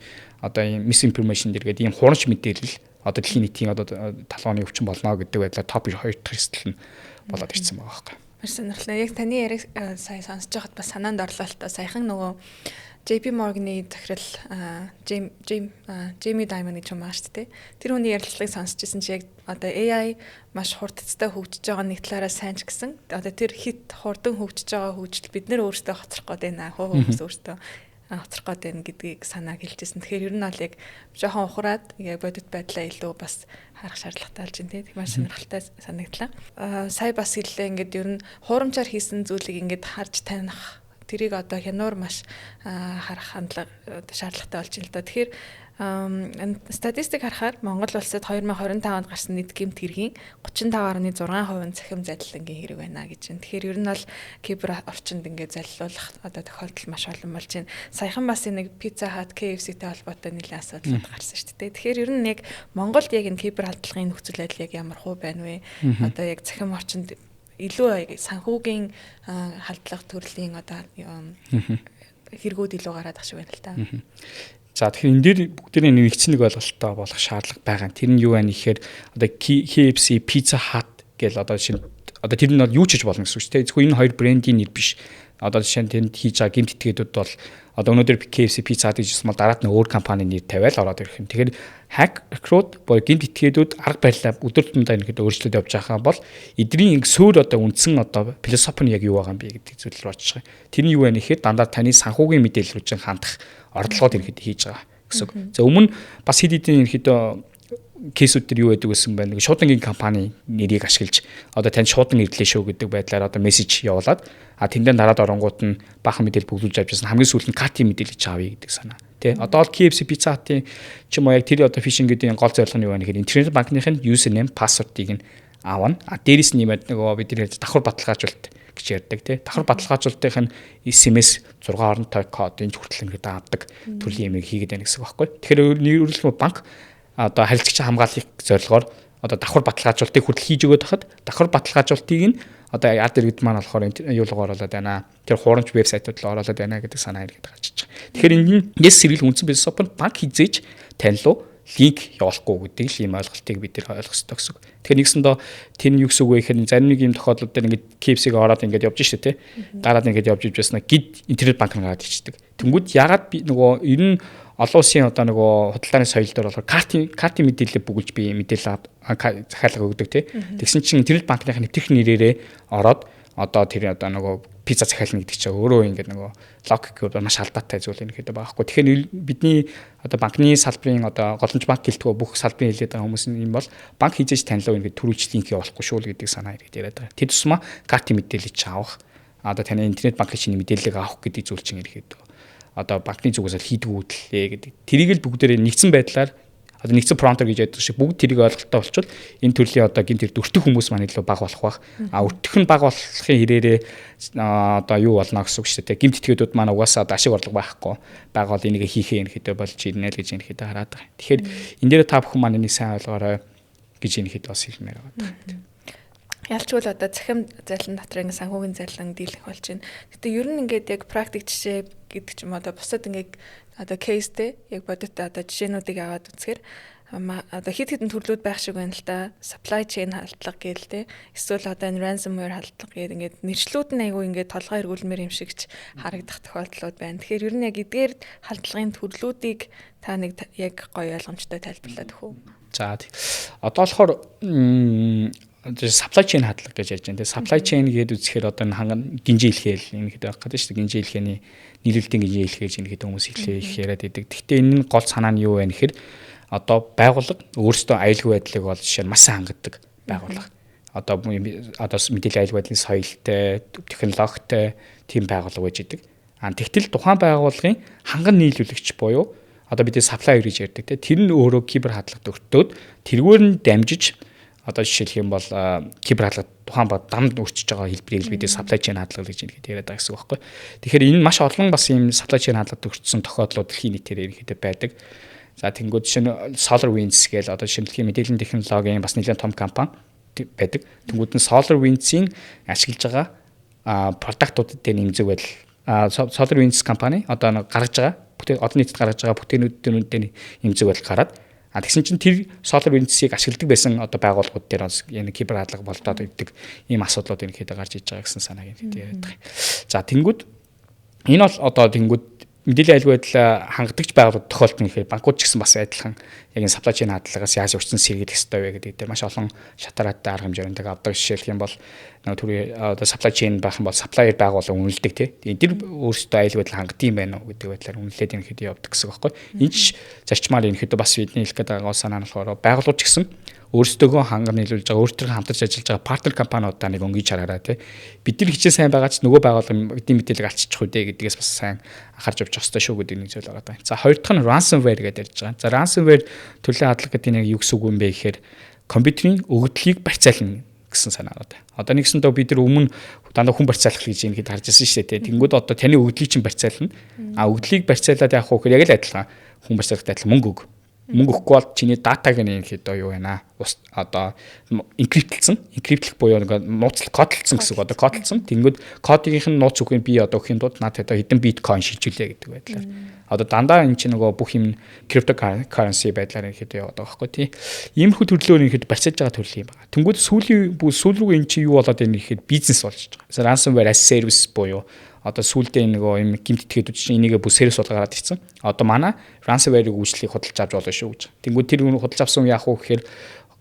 одоо ийм misinformation дэргээд ийм хуранч мэдээлэл одоо дэлхийн нийтийн одоо талбайны өвчин болно гэдэг байдлаар топ 2 дахь эрсдэл нь болоод ирсэн байгаа байхгүй. Маш сонирхолтой. Яг таны яриг сая сонсож байхад бас санаанд орлоо л та. Саяхан нөгөө JP Morgan-ы захирал Jamie Dimon гэж юм аа шүү дээ. Тэр хүний ярилцлагыг сонсч ирсэн чи яг одоо AI маш хурдцтай хөгжиж байгаа нэг талаараа сайн ч гэсэн одоо тэр хит хурдан хөгжиж байгаа хөгжил бид нэр өөрсдөө хоцрох гээд байна. Хүмүүс өөрсдөө хоцрох гээд байна гэдгийг санааг хэлжсэн. Тэгэхээр ер нь бол яг жоохон ухраад яг бодит байдлаа илүү бас харах шаардлагатай болж байна тийм маш сонирхолтой санагдлаа. Сая бас хэллээ ингээд ер нь хуурамчаар хийсэн зүйлийг ингээд харж таних тэрийг одоо хянуур маш харах хандлага шаардлагатай болж байна л да. Тэгэхээр статистик харахаар Монгол улсад 2025 онд гарсан нийт гэмт хэргийн 35.6% цахим залилангийн хэрэг байна гэж байна. Тэгэхээр ер нь бол кибер орчинд ингээд залилуулах одоо тохиолдол маш олон болж байна. Саяхан бас нэг Pizza Hut, KFC-тэй холбоотой нэлээд асуудлууд гарсан шүү дээ. Тэгэхээр ер нь яг Монголд яг энэ кибер халдлагын нөхцөл байдал яг ямар хөө байна вэ? Одоо яг цахим орчинд илүү санхүүгийн халдлага төрлийн одоо хэрэгүүд илүү гараад ах шиг байна л та. За тэгэхээр энэ дээр бүгдээ нэгцэн нэг ойлголттой болох шаардлага байгаа. Тэр нь юу вэ гэхээр одоо KFC, Pizza Hut гэл одоо шинэ одоо тэр нь юу ч хийж болно гэсэн үг шүү дээ. Зөвхөн энэ хоёр брендийн нэр биш. Одоо жишээ нь тэнд хийж байгаа гэмт итгэдүүд бол одоо өнөөдөр KFC, Pizza Hut гэжсэн бол дараад нь өөр компани нэр тавиал ороод ирэх юм. Тэгэхээр хакерууд боёо гэмт итгэдүүд арга барилаа өдөр тутмдаа ингээд өөрчлөлт явж байгаа бол эдний суур одоо үндсэн одоо философи нь яг юу байгаа юм бэ гэдэг зүйл рүү очиж байгаа. Тэр нь юу вэ гэхээр дандаа таны санхүүгийн мэдээлэл рүү хандах ордлогод ирэхэд хийж байгаа гэсэн. За өмнө бас хэд хэдэн ерөөхдөө кейсүүд төр юу байдаг гэсэн байна. Шуудангийн компани нэрийг ашиглаж одоо танд шуудан ирлээ шүү гэдэг байдлаар одоо мессеж явуулаад тэндээ дараад оронгууд нь баахан мэдээлэл бүглүүлж авч байсан. Хамгийн сүүлд нь картын мэдээлэл авъя гэдэг санаа. Тэ одоо бол KFC Pizza Hut-ийн ч юм уу яг тэр одоо фишингийн гол зорилго нь юу вэ гэхээр интернет банкныхын username password-ыг нь аавна. Дээрээс нь юмад нөгөө бид нэр давхар баталгаажуулалт гэж ярьдаг тий. Давхар баталгаажуулалтын SMS 6 оронтой код энэ хүртэл ингээд авдаг төрлийн юмыг хийгээд байна гэсэн үг байхгүй. Тэгэхээр нийлүүлэх банк одоо харилцагч хамгааллын зорилгоор одоо давхар баталгаажуулалтыг хүртэл хийж өгöd хахад давхар баталгаажуулалтыг нь одоо яад иргэд маань болохоор юулгаар оруулаад байна. Тэр хуурамч вебсайтууд л оруулаад байна гэдэг санаа иргэд гарч иж байгаа. Тэгэхээр энэс сэргийл үндсэн бизнес банк хизээж танилуу линк явуулахгүй гэдэг л ийм ойлголтыг бид нэр ойлгох ёстой гэсэн үг. Тэгэхээр нэгсэндээ тэр нь юу гэсэн үг вэ гэхээр зарим нэг ийм тохиолдлууд дээр ингээд KFC-г ороод ингээд явж штэ тий. Дараад ингээд явж иж байснаа гид интернет банк гараад ичдэг. Тэнгүүд ягаад би нөгөө ер нь олон улсын одоо нөгөө худалдааны соёл дээр болохоор картын мэдээлэл бүгэлж би мэдээлэл захиалга өгдөг тий. Тэгсэн чинь интернет банкны нэвтрэх нэрээрээ ороод одоо тэр одоо нөгөө пицца захиална гэдэг чинь өөрөө ингээд нөгөө логик маш алдаатай зүйл юм гэдэг байгаа байхгүй. Тэгэхээр бидний одоо банкны салбарын одоо голомж банк гэлтгөө бүх салбарын хэлээд байгаа хүмүүс юм бол банк хийж танилуу ингээд төрүүлж линк явуулахгүй шүү л гэдэг санаа ирээд яриад байгаа. Тэд тусмаа картын мэдээлэл чи авах одоо таны интернет банкны чиний мэдээллийг авах гэдэг зүйл чинь ирэхэд одоо банкны зүгээс хийдэг үйлдэлээ гэдэг. Тэрийг л бүгдээрээ нэгдсэн байдлаар одоо нэгдсэн промптер гэж яддаг шиг бүгд тэрийг ойлголттой болчихвол энэ төрлийн одоо гинт дөртөх хүмүүс маань илүү бага болох бах. Өртөх нь бага болохын хэрээрээ одоо юу болно гэсэн үг шүү дээ. Гинт итгэдүүд маань угаасаа ашиг орлого байхгүй. Байгуул энийг хийхээ энэ хэдэ болж ирнэ л гэж энэ хэдэ хараад байгаа. Тэгэхээр энэ дээр та бүхэн маань энийг сайн ойлгоорой гэж энэ хэдэ бас хэлмээр байгаа. Ялчгүй л одоо захим зарлан дотор ингэ санхүүгийн зарлан дийлэх болж байна. Гэтэ ер нь ингээд яг практик жишээ гэдэг ч юм одоо бусад ингээд одоо кейстэй яг бодит одоо жишээнүүдийг аваад үзэхээр одоо хит хитэн төрлүүд байх шиг байна л да. Supply chain халдлага гээл те. Эсвэл одоо энэ ransomware халдлага гээд ингээд нэршлүүд нь айгүй ингээд толгой эргүүлмээр юм шигч харагдах тохиолдлууд байна. Тэгэхээр ер нь яг эдгээр халдлагын төрлүүдийг та нэг яг гоё ойлгомжтой тайлбарлаад өгөө. За одоо болохоор supply chain хадлага гэж ярьж байна. Тэгээ supply chain гээд үзэхээр одоо ханган гинжээ илхээл энэ хэд байх гэдэг шүү дээ. Гинжээ илхээний нийлүүлэлтийн гинжээ илхээж энэ хэд хүмүүс их яриад байдаг. Гэхдээ энэ гол санаа нь юу вэ гэхээр одоо байгууллага өөрсдөө аюулгүй байдлыг бол жишээ нь маш сайн хангадаг байгууллага. Одоо мэдээллийн аюулгүй байдлын соёлтой, технологитой тийм байгууллага байж идэг. Тэгтэл тухайн байгууллагын ханган нийлүүлэгч буюу одоо бид supply гэж ярьдаг те. Тэр нь өөрөө кибер хадгалалт өртөөд тэргээр нь дамжиж одоо жишээлх юм бол кибер хадлага тухайн дамд өрчиж байгаа хэлбэрийг бид supply chain хадлага гэж яриад байгаа гэсэн үг байхгүй. Тэгэхээр энэ маш олон бас ийм supply chain хадгалалт өрчсөн тохиолдлууд дэлхийн нийтээр ерөнхийдөө байдаг. За тэнгууд жишээ нь SolarWinds гээл одоо шинжилгээ мэдээллийн технологийн бас нэлээд том компани байдаг. Тэнгууд нь SolarWinds-ийн ашиглаж байгаа продуктуудад дээр нэмзэг байдал SolarWinds компани одоо гаргаж байгаа олон нийтэд гаргаж байгаа бүтээнүүдээр нэмзэг байдал гараад тэгсэн чинь тэр SolarWinds-ийг ашигладаг байсан одоо байгууллагууд дээр энэ кибер хадлага болдоод идэг ийм асуудлууд ерөнхийдөө гарч иж байгаа гэсэн санааг яриад байгаа. За тэнгууд энэ бол одоо тэнгууд мэдээллийн аюулгүй байдал хангадагч байгууллагууд тохиолдно гэхээр банкуд ч гэсэн бас адилхан яг энэ supply chain хадгалагаас яаж урьдчилан сэргийлэх ёстой вэ гэдэг дээр маш олон шатараатай арга хэмжээнд авдаг жишээлх юм бол нөгөө түрүү одоо supply chain байх юм бол supplier байгууллага үнэлдэг тий. Тэр өөрсдөө аюулгүй байдал хангадаг юм байна уу гэдэг байдлаар үнэлээд ерөнхийдөө явдаг гэсэн үг байхгүй. Энэ ч зарчмаар ерөнхийдөө бас бидний хэлэх гээд байгаа санаа нь болохоор байгууллагууд ч гэсэн өөрсдөө ханган нийлүүлж байгаа өөртөө хамтарч ажиллаж байгаа партнер компаниудаа нэг өнгөж хараарай тий. Бид нар хичээл сайн байгаа ч нөгөө байгууллага бидний мэдээлэл алччих үү гэдгээс бас сайн анхаарч явж байгаа шүү гэдэг нэг зүйл байгаа даа. За хоёр дахь нь ransomware гэдэг ярьж байгаа. За ransomware төрлийн хадлага гэдэг нь юу гэсэн үг юм бэ гэхээр компьютерийн өгөгдлийг барьцаална гэсэн санаа байна. Одоо нэгсэндээ бид нар өмнө дандаа хүн барьцаалах гэж ингэж харж ирсэн шүү дээ. Тэнгүүд одоо таны өгөгдлийг чинь барьцаална. Өгөгдлийг барьцаалаад яах вэ гэхээр яг л адилхан хүн барьцаалахтай адилхан мөнгө өг. Мөнгө өгөхгүй бол чиний датаг нь ихэд юу байна? Одоо инкриптлэх буюу ингээд нууцлах кодлцсон гэсэн үг. Одоо кодлцсон. Тэнгүүд кодынх нь нууц үгүй би одоо өхийн тулд надад хэдэн биткойн шилжүүлээ гэдэг байдлаар. Одоо дандаа энэ чинь нөгөө бүх юм cryptocurrency байдлаар ихэд яваад байгаа байхгүй тий. Иймэрхүү төрлөөр ихэд барьцааж байгаа төрөл юм байна. Тэнгүүд сүүл рүү эн чинь юу болоод байна ихэд бизнес болж байгаа. Ransomware as service буюу одоо сүүлдээ нөгөө юм гимт итгэхэд чинь энийгээ бүх сервис болгоод ирсэн. Одоо манай ransomware-ийг үйлчлэгийг худалдаж авч болно шүү гэж. Тэнгүүд тэр худалдаж авсан яах вэ гэхээр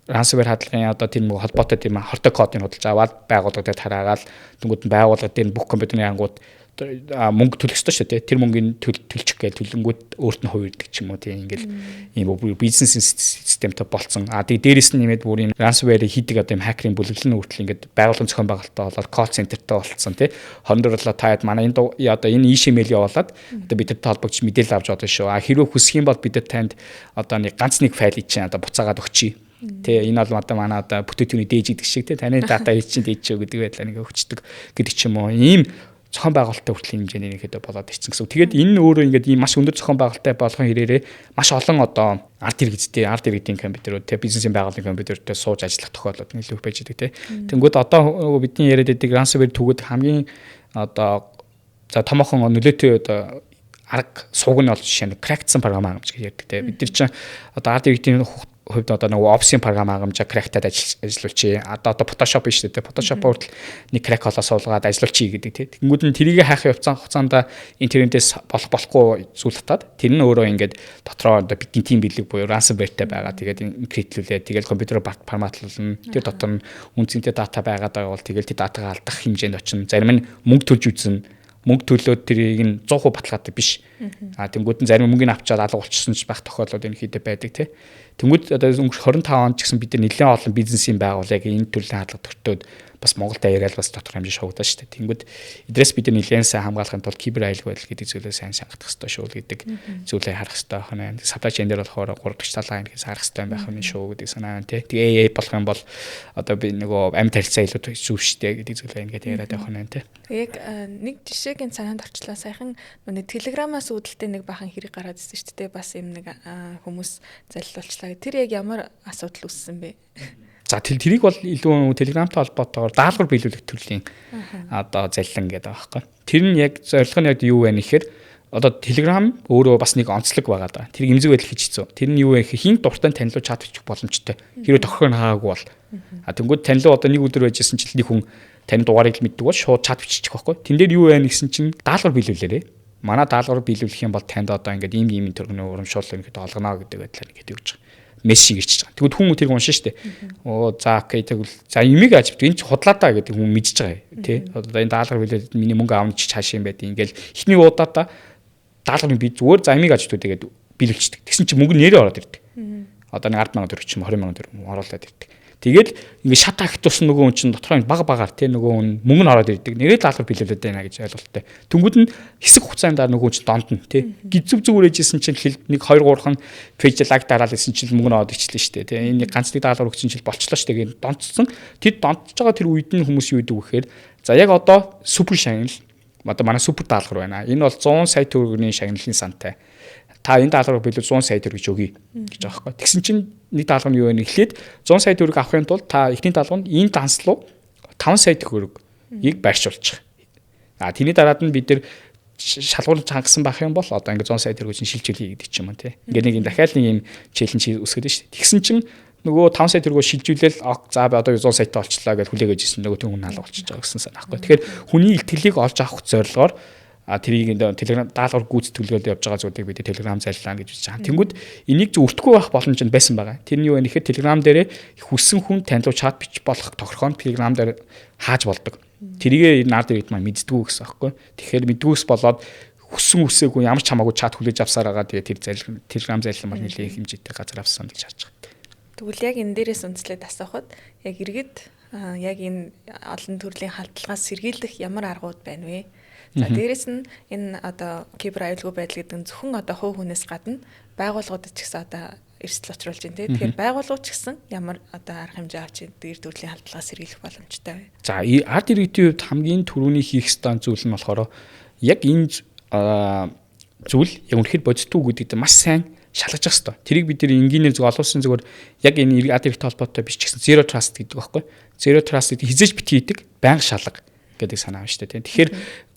ransomware хадлагын одоо тэр нөгөө холбоотой тийм хортой кодыг худалдаж аваад байгууллагад тараагаад тэнгүүд нь байгууллагад тэр бүх компьютерийн ангууд мөнгө төлөх ёстой шүү дээ. Тэр мөнгөний төлчих гээл төлөнгүүд өөрт нь хувирдаг ч юм уу тийм ингээл ийм бизнес системтэй болцсон. Тэгээ дээрэс нь нэмээд бүр юм ransomware хийдэг одоо юм хакерийн бүлэглэл нь хүртэл ингээд байгууллагын зохион байгуулалттай болоод call center-тэй болцсон тийм. Хондорлоо таад манай энэ одоо энэ ишмэйл явуулаад одоо бидэртэй холбогдож мэдээлэл авч одоо шүү. Хэрвээ хүсэх юм бол бид танд одоо нэг ганц нэг файлыг чинь одоо буцаагаад өгчий. Тэ энэ бол одоо манай одоо бүтээтгүүний дээж гэдэг шиг тэ таны дата чинь дээж шүү гэдэг байдлаар ингээ өчтдөг гэдэг ч юм уу. Ийм зохион байгуулалттай хүртэл хэмжээний нэгэд болоод ирсэн гэсэн. Тэгээд энэ өөрөө ингээд ийм маш өндөр зохион байгуулалттай болгон хэрээрээ маш олон одоо арт иргэдийн компьютерүүд те бизнесийн байгууллагын компьютертэй сууж ажиллах тохиолдол нэлээд байж байгаа те. Тэнгүүд одоо бидний яриад байдаг ransomware түүхэд хамгийн одоо за томоохон нөлөөтэй одоо арга сууг нь бол жишээ нь crackдсан програм хангамж гэж ярьдаг те. Бид нар чинь одоо арт иргэдийн хувьд одоо нэг Office-ийн програм хангамжаа crack-таад ажиллуулчих. Одоо Photoshop биш үү те. Photoshop хүртэл нэг crack холоо суулгаад ажиллуулчих гэдэг те. Тэнгүүд нь тэрийг хаах хугацаанд интернетээс болохгүй зүйл татаад тэр нь өөрөө ингээд дотроо одоо бидний team билег буюу ransomware-тэй байгаа. Тэгээд encryptlүүлээ. Тэгээд компьютер форматлуулна. Тэр дотор нь үнцэнтэй дата байгаад байгаа бол тэгээд тэр датагаа алдах хэмжээнд очино. Зарим нь мөнгө төлж үзнэ. Мөнгө төлөөд тэрийг нь 100% баталгаатай биш. Тэнгүүд нь зарим мөнгөний авчаад алга болчихсон ч байх тохиолдол энэ хийдэ байдаг те. Тэнгүүд одоо өнгөрөх 25 онд ч гэсэн бид нар нэлээд олон бизнесийн байгууллага энэ төрлийн хаалга төртөөд бас Монголд яриад бас тодорхой хэмжээ шуугдаа шүү дээ. Тэнгүүд эдрээс бид нар нэлээд сайн хамгаалахын тулд кибер аюулгүй байдал гэдэг зүйлээ сайн хангах хэрэгтэй шүү гэдэг зүйлээ харах хэрэгтэй байна. Supply chain дээр болохоор 3 дахь талаа ингэж харах хэрэгтэй байх юм шүү гэдэг санаа байна те. Тэгээ AI болох юм бол одоо би нөгөө амьд харилцаа илүү зөв шүү дээ гэдэг зүйлээ ингэж яриад байх юм те. Яг нэг жишээг нь санаанд орчлоо. Саяхан нэг Telegram-аас үүдэлтэй нэг бахан хэрэг гараад ирсэн шүү дээ. Бас юм нэг хүмүүс залилуулчлаа. Тэр яг ямар асуудал үүссэн бэ? За тэрийг бол илүү Telegram-тай холбоотойгоор даалгавар биелүүлэх төрлийн одоо залилан гэдэг байгаа байхгүй. Тэр нь яг зорилго нь яг юу вэ гэхээр одоо Telegram өөрөө бас нэг онцлог байгаа даа. Тэр имзэг байдал хийж хэцүү. Тэр нь юу вэ гэхээр хин дуртай танилуу чат хийх боломжтой. Хэрвээ тохирох хаагүй бол. Тэнгүүд танилуу одоо нэг өдөр байжсэн чинь нэг хүн таны дугаарыг мэддэг бол шууд чат бичих байхгүй. Тэн дээр юу вэ гэсэн чинь даалгавар биелүүлээрээ. Манай даалгавар биелүүлэх юм бол танд одоо ингээд ийм төргөний урамшуулал ингээд олгоно гэдэг байдлаар ингээд явж байгаа. Мессеж ирчихэж байгаа. Тэгвэл хүн тэрийг уншин штэ. Оо за окей тэгвэл за имийг ажиж энэ ч худлаадаа гэдэг хүн мэдчихэж байгаа тий. Одоо энэ даалгавар билээд миний мөнгө аавч хаашаа юм байд ингээл ихний удаадаа даалгаврын би зүгээр за имийг ажиж тэгээд биелүүлчихдэг. Тэгсэн чинь мөнгө нэрээ ороод ирдэг. Одоо нэг 10,000 төгрөг ч юм 20,000 төгрөг оруулаад ирдэг. Тэгээд ингээд шат ахтуулсан нөгөө хүн чинь дотроо багаар тий нөгөө хүн мөнгө нь ороод ирдэг. Нэрээ даалгавар биелүүлээд байна гэж ойлголттой. Тэнгүүд нь хэсэг хугацаанд нөгөө хүн чинь донд нь тий гизүв зүгээр ээжсэн чинь нэг 2 3хан пэйж лайк дараал гэсэн чинь мөнгө нь ороод ичлээ шүү дээ. Тий энэ ганц нэг даалгавар өгсөн чинь болчлоо шүү дээ. Донцсон. Тэр донтж байгаа тэр үед нь хүмүүс юу гэдэг вэ гэхээр за яг одоо супер шагнал одоо манай супер даалгавар байна. Энэ бол 100 сая төгрөгийн шагналын сантай. Та энэ даалгаврыг билүү 100 сая төгрөг өгье гэж байгаа байхгүй. Тэгсэн чинь нэг даалгавар нь юу вэ гэхлээр 100 сая төгрөг авахын тулд та эхний даалгавар нь энэ данслуу 5 сая төгрөгийг байршуулчих. Тэрний дараад нь бид нар шалгуур хангасан байх юм бол одоо ингээд 100 сая төгрөг чинь шилжүүлье гэдэг ч юм уу тий. Ингээд нэг дахиад нэг юм челленж үүсгэж шүү дээ. Тэгсэн чинь нөгөө 5 сая төгрөгөө шилжүүлээл за би одоо 100 саятай олчлаа гэж хүлээгээд ирсэн нөгөө хүн хаалга болчихж байгаа гэсэн санаахгүй. Тэгэхээр хүний илтгэлийг олж авах зорилгоор тэрийг Telegram даалгавар гүйцэтгэлгээд явж байгаа зүйлийг бид Telegram залилаа гэж үзэж байгаа. Тэнгүүд энийг зөвөртгөө байх боломж нь байсан байгаа. Тэрний юу вэ гэхээр Telegram дээр хүссэн хүн танилуу чат бич болох тохиргоо Telegram дээр хааж болдог. Тэрийг наар дээр идмаа мэддгүү гэсэн аахгүй. Тэгэхээр мэддгүүс болоод хүссэн үсээгүй ямар ч хамаагүй чат хүлээж авсаар байгаа. Тэгээ тэр Telegram залилан бол нэлээд хэмжээтэй газар авсан гэж харж байгаа. Тэгвэл яг энэ дээрээс үндэслээд асуухад яг иргэд яг энэ олон төрлийн халдлагаас сэргийлэх ямар аргууд байна вэ? За дээрэс нь энэ одоо кибер аюулгүй байдал гэдэг нь зөвхөн одоо хувь хүнээс гадна байгууллагуудад ч гэсэн одоо эрсдэл учруулж байна тийм. Тэгэхээр байгууллагууд ч гэсэн ямар одоо арга хэмжээ авч дээр төрлийн халдлагаас сэргийлэх боломжтой вэ? За арт иргэдийн хувьд хамгийн түрүүний хийх ёстой зүйл нь болохоор яг энэ зүйл яг үнэхээр бодитгүй гэдэгт маш сайн шалгаж явах хэрэгтэй. Тэрийг бид нэр энгийнээр зөв олон улсын зүгээр яг энэ ад иргэдтэй холбоотой биш ч гэсэн zero trust гэдэг байхгүй. Zero trust гэдэг хизээж бит хийдэг байнга шалга гэдэг санаа байна шүү дээ. Тэгэхээр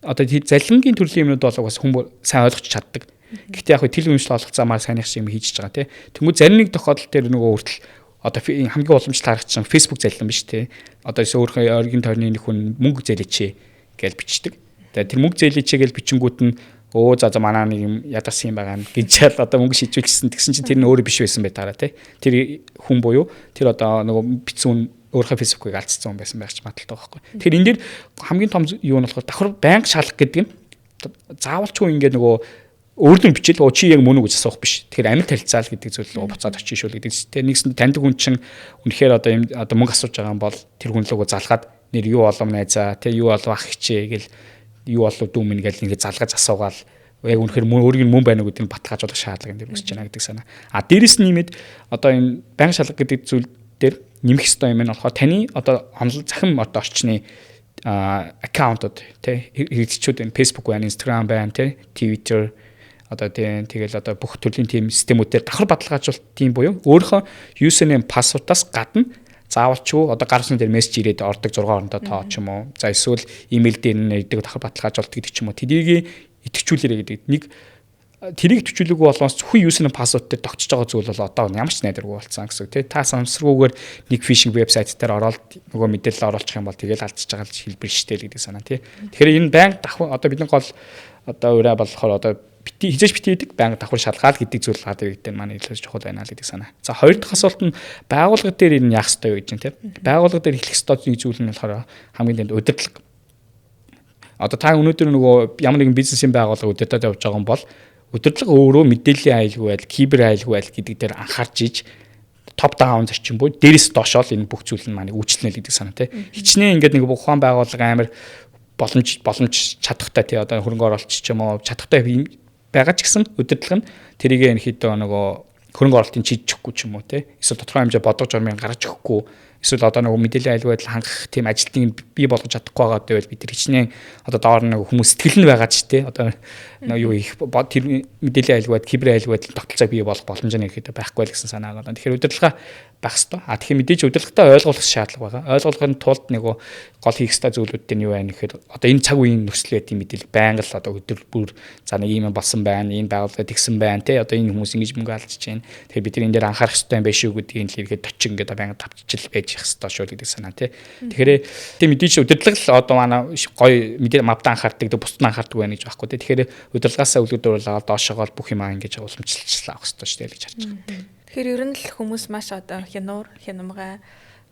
одоо залингийн төрлийн юмнууд бол бас хүн сайн ойлгож чаддаг. Гэхдээ яг тэл үнэмшил олох замаар сайн их юм хийж байгаа тийм. Тэнгүү зарим нэг тохиолдол дээр нөгөө хүртэл одоо хамгийн уламжлалт харагдсан Facebook залин биш тийм. Одоо өөрийнхөө ойргийн тойрны нэг хүн мөнгө зээлээч гэж бичдэг. Тэгээ тэр мөнгө зээлээч гэж бичингүүт нь за манаа нэг юм ядарсан юм байгаа гэж одоо мөнгө шийдвэрлсэн тэгсэн чинь тэр нь өөрөө биш байсан бай таараа тий. Тэр хүн буюу тэр одоо нөгөө бичсэн өөрийнхөө фэйсбүүкийг алдсан хүн байсан байх ч маталтай байхгүй. Тэгэхээр энэ дэр хамгийн том юу нь болохоор давхар байнга шалгах гэдэг нь заавалчгүй ингээд нөгөө өөрлөн бичил чи яг мөн үү гэж асуух биш. Тэгэхээр амил талцаал гэдэг зүйл буцаад очиж шүүл гэдэг. Тэгээ нэгсэн таньдаг хүн чинь үнэхээр одоо мөнгө асууж байгаа юм бол тэр хүн лөөгөө залгаад нэр юу болом найзаа тий юу болов ах хичээ гэл юу болов дүү минь гэж ингээд залгаж асуугаал яг үнэхээр өөрийн мөн байна уу гэдэг нь баталгаажуулах шаардлага энэ үүсэж байна гэдэг санаа. Дээрэс нь нэмээд одоо энэ байнга шалга гэдэг зүйл дээр нэмэх ёстой юм нь болохоор таны одоо захим одоо орчны аккаунтууд тий хэрэглэгчүүд энэ Facebook байна, Instagram байна, тий Twitter одоо тэгэл одоо бүх төрлийн тийм системүүдээр давхар баталгаажуулалт тийм буюу өөрийнхөө username password-аас гадна заавалчгүй одоо гар усны дээр мессеж ирээд ордог 6 хоорондоо тоо ч юм уу. За эсвэл имэйл дээр нэрдэг давхар баталгаажуулалт гэдэг ч юм уу. Тэдийг идэвхжүүлээрэй гэдэг. Нэг тэрийг төчүүлээгүй болоос зөвхөн username password дээр тогтчихж байгаа зүйл бол одоо ямар ч найдваргүй болсон гэсэн үг тий. Та сансргүйгээр нэг phishing вебсайт дээр ороод нөгөө мэдээлэл оруулах юм бол тэгэл алдчихж байгаа л хэлбэр штэй л гэдэг санаа тий. Тэгэхээр энэ банк давхар одоо бидний гол одоо ураа болохоор одоо хизээж бити хийдэг байнга давхар шалгаал гэдэг зүйл гад иргэдэн маань илүү чухал байна л гэдэг санаа. За хоёр дахь асуулт нь байгууллага дээр энэ яах ёстой вэ гэж байна тийм. Байгууллага дээр эхлэх ёстой нэг зүйл нь болохоор хамгийн тэнд удирдлага. Одоо та өнөөдөр нөгөө ямар нэгэн бизнесийн байгууллага удирдах явж байгаа юм бол удирдлага өөрөө мэдээллийн аюулгүй байдал, кибер аюулгүй байдал гэдэг дээр анхаарч иж топ даун зарчим буюу дээрээс доошоо энэ бүх зүйл нь маань үйлчлэнэ гэдэг санаа тийм. Хичнээн ингээд нэг ухаан байгууллага амар боломж чадахтай тий одоо хөрөнгө оруулалт ч юм уу чадахтай байгаа ч гэсэн удирдлага нь тэрийг ерөнхийдөө нөгөө хөрөнгө оруулалтын чийдчихгүй ч юм уу тий эсвэл тодорхой хэмжээ бодог журмын гаргаж өгөхгүй эсвэл одоо нөгөө мэдээллийн аюулгүй байдал хангах тийм ажилтныг бий болгож чадахгүй байгаа гэвэл бид тэр хичнээн одоо доор нэг хүмүүс сэтгэл нь байгаа ч тий одоо юу их тэр мэдээллийн аюулгүй байдал кибер аюулгүй байдал тогтолцоо бий болох боломж нь ерөнхийдөө байхгүй л гэсэн санаа байна. Тэгэхээр удирдлага байх ёстой. Тэгэхээр мэдээж удирдлагатай ойлгуулах шаардлага байгаа. Ойлгуулахын тулд нэг гол хийх ёстой зүйлүүд нь юу байна гэхээр одоо энэ цаг үеийн нөхцөл байдлын мэдээлэл байнга л одоо өдөр бүр за нэг юм болсон байна, энэ байгууллага тэгсэн байна тий одоо энэ хүмүүс ингэж мөнгө алдчихж байна. Тэгэхээр бид энэ дээр анхаарах ёстой юм байна шүү гэдгийг л ихэд точих ингээд байнга тавчил байж их ёстой шүү гэдэг санаа тий. Тэгэхээр тийм мэдээж удирдлага л одоо манай гоё мэдээ мавда анхаардаг, бусд нь анхаардаг байна гэж байхгүй тий. Тэгэхээр удирдлагаасаа үлгэрдүүлээд доошоогоо бүх юм ингэж уламжлалчлаа авах ёстой шүү дээ гэж харж байгаа. Тэгэхээр ер нь л хүмүүс маш одоо хянамгай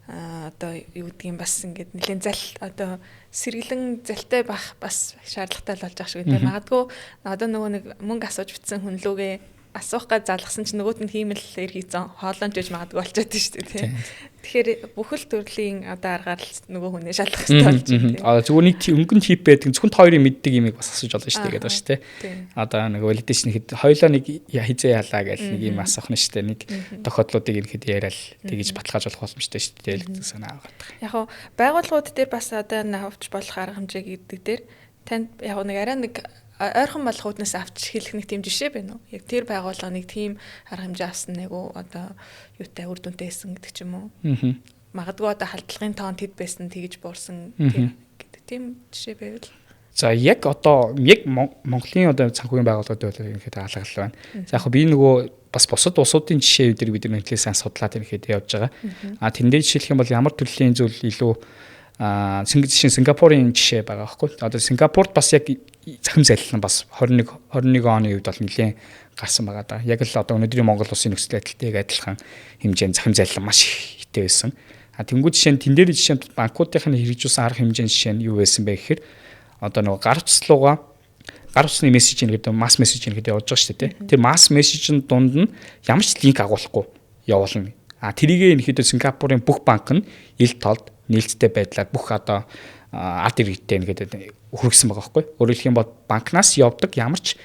одоо юу гэдгийг бас ингээд нэлээд одоо сэргэлэн залтай байх бас шаардлагатай л болж байгаа шүү дээ. Магадгүй одоо нөгөө нэг мөнгө асууж битсэн хүн лүгээ асуух гэж залгасан чинь нөгөөт нь хиймэл эргийцэн хоолонд гэж магадгүй болчиход тийм шүү дээ. Тэгэхээр бүхэл төрлийн одоо аргаар л нөгөө хүнээ шалгах хэрэгтэй болж байна. Зүгээр нэг өнгөн тип байдаг. Зөвхөн хоёрын мэддэг юмыг бас асууж болно шүү дээ гэдэг байна шүү дээ. Одоо нэг validation хэд хоёлоо нэг хизээ ялаа гэж нэг юм асуух нь шүү дээ. Нэг тохиолдлуудыг ихэд яриад тэгж баталгаажуулах боломжтой шүү дээ гэдэг санаа байгаа. Яг нь байгууллагууд дээр бас одоо авч болох арга хэмжээ гэдэг дээр танд яг нэг арай нэг ойрхон болгооднаас авч хэлэх нэг тийм жишээ байна уу? Яг тэр байгууллага нэг тийм арга хэмжээ авсан нэг одоо юутай үр дүнтэй байсан гэдэг ч юм уу? Магадгүй одоо халдлагын тоон тэд байсан тэгж буурсан гэдэг тийм жишээ байвал. За яг одоо Монголын одоо санхүүгийн байгууллагууд бол ерөнхийдөө алгалал байна. За яг би нөгөө бас бусад улсуудын жишээ дээр бид нэлээд сайн судлаад ерөнхийдөө явж байгаа. Тэндээ жишээлх юм бол ямар төрлийн зүйл илүү Сингапурын жишээ байгаа байхгүй. Одоо Сингапурт бас яг захим залилан бас 21 оны үед бол нэлээд гарсан байгаа да. Яг л одоо өнөөдрийн Монгол улсын нөхцөл байдалтай адилхан хэмжээний захим залилан маш ихтэй байсан. Тэнгүүд жишээ нь тэн дээр жишээ нь банкуудын хэрэгжүүлсэн арга хэмжээний жишээ нь юу байсан бэ гэхээр одоо нөгөө гар утасны мессеж гэдэг масс мессеж гэдэг явуулж байгаа шүү дээ. Тэр масс мессежийн дунд нь ямар ч линк агуулахгүй явуулна. Тэрийг ерөнхийдөө Сингапурын бүх банк нь ил толд нээлттэй байдлаар бүх одоо арт иргэдтэй ингээд хүргэсэн байгаа байхгүй. Өөрөөр хэлэх юм бол банкнаас явдаг ямар ч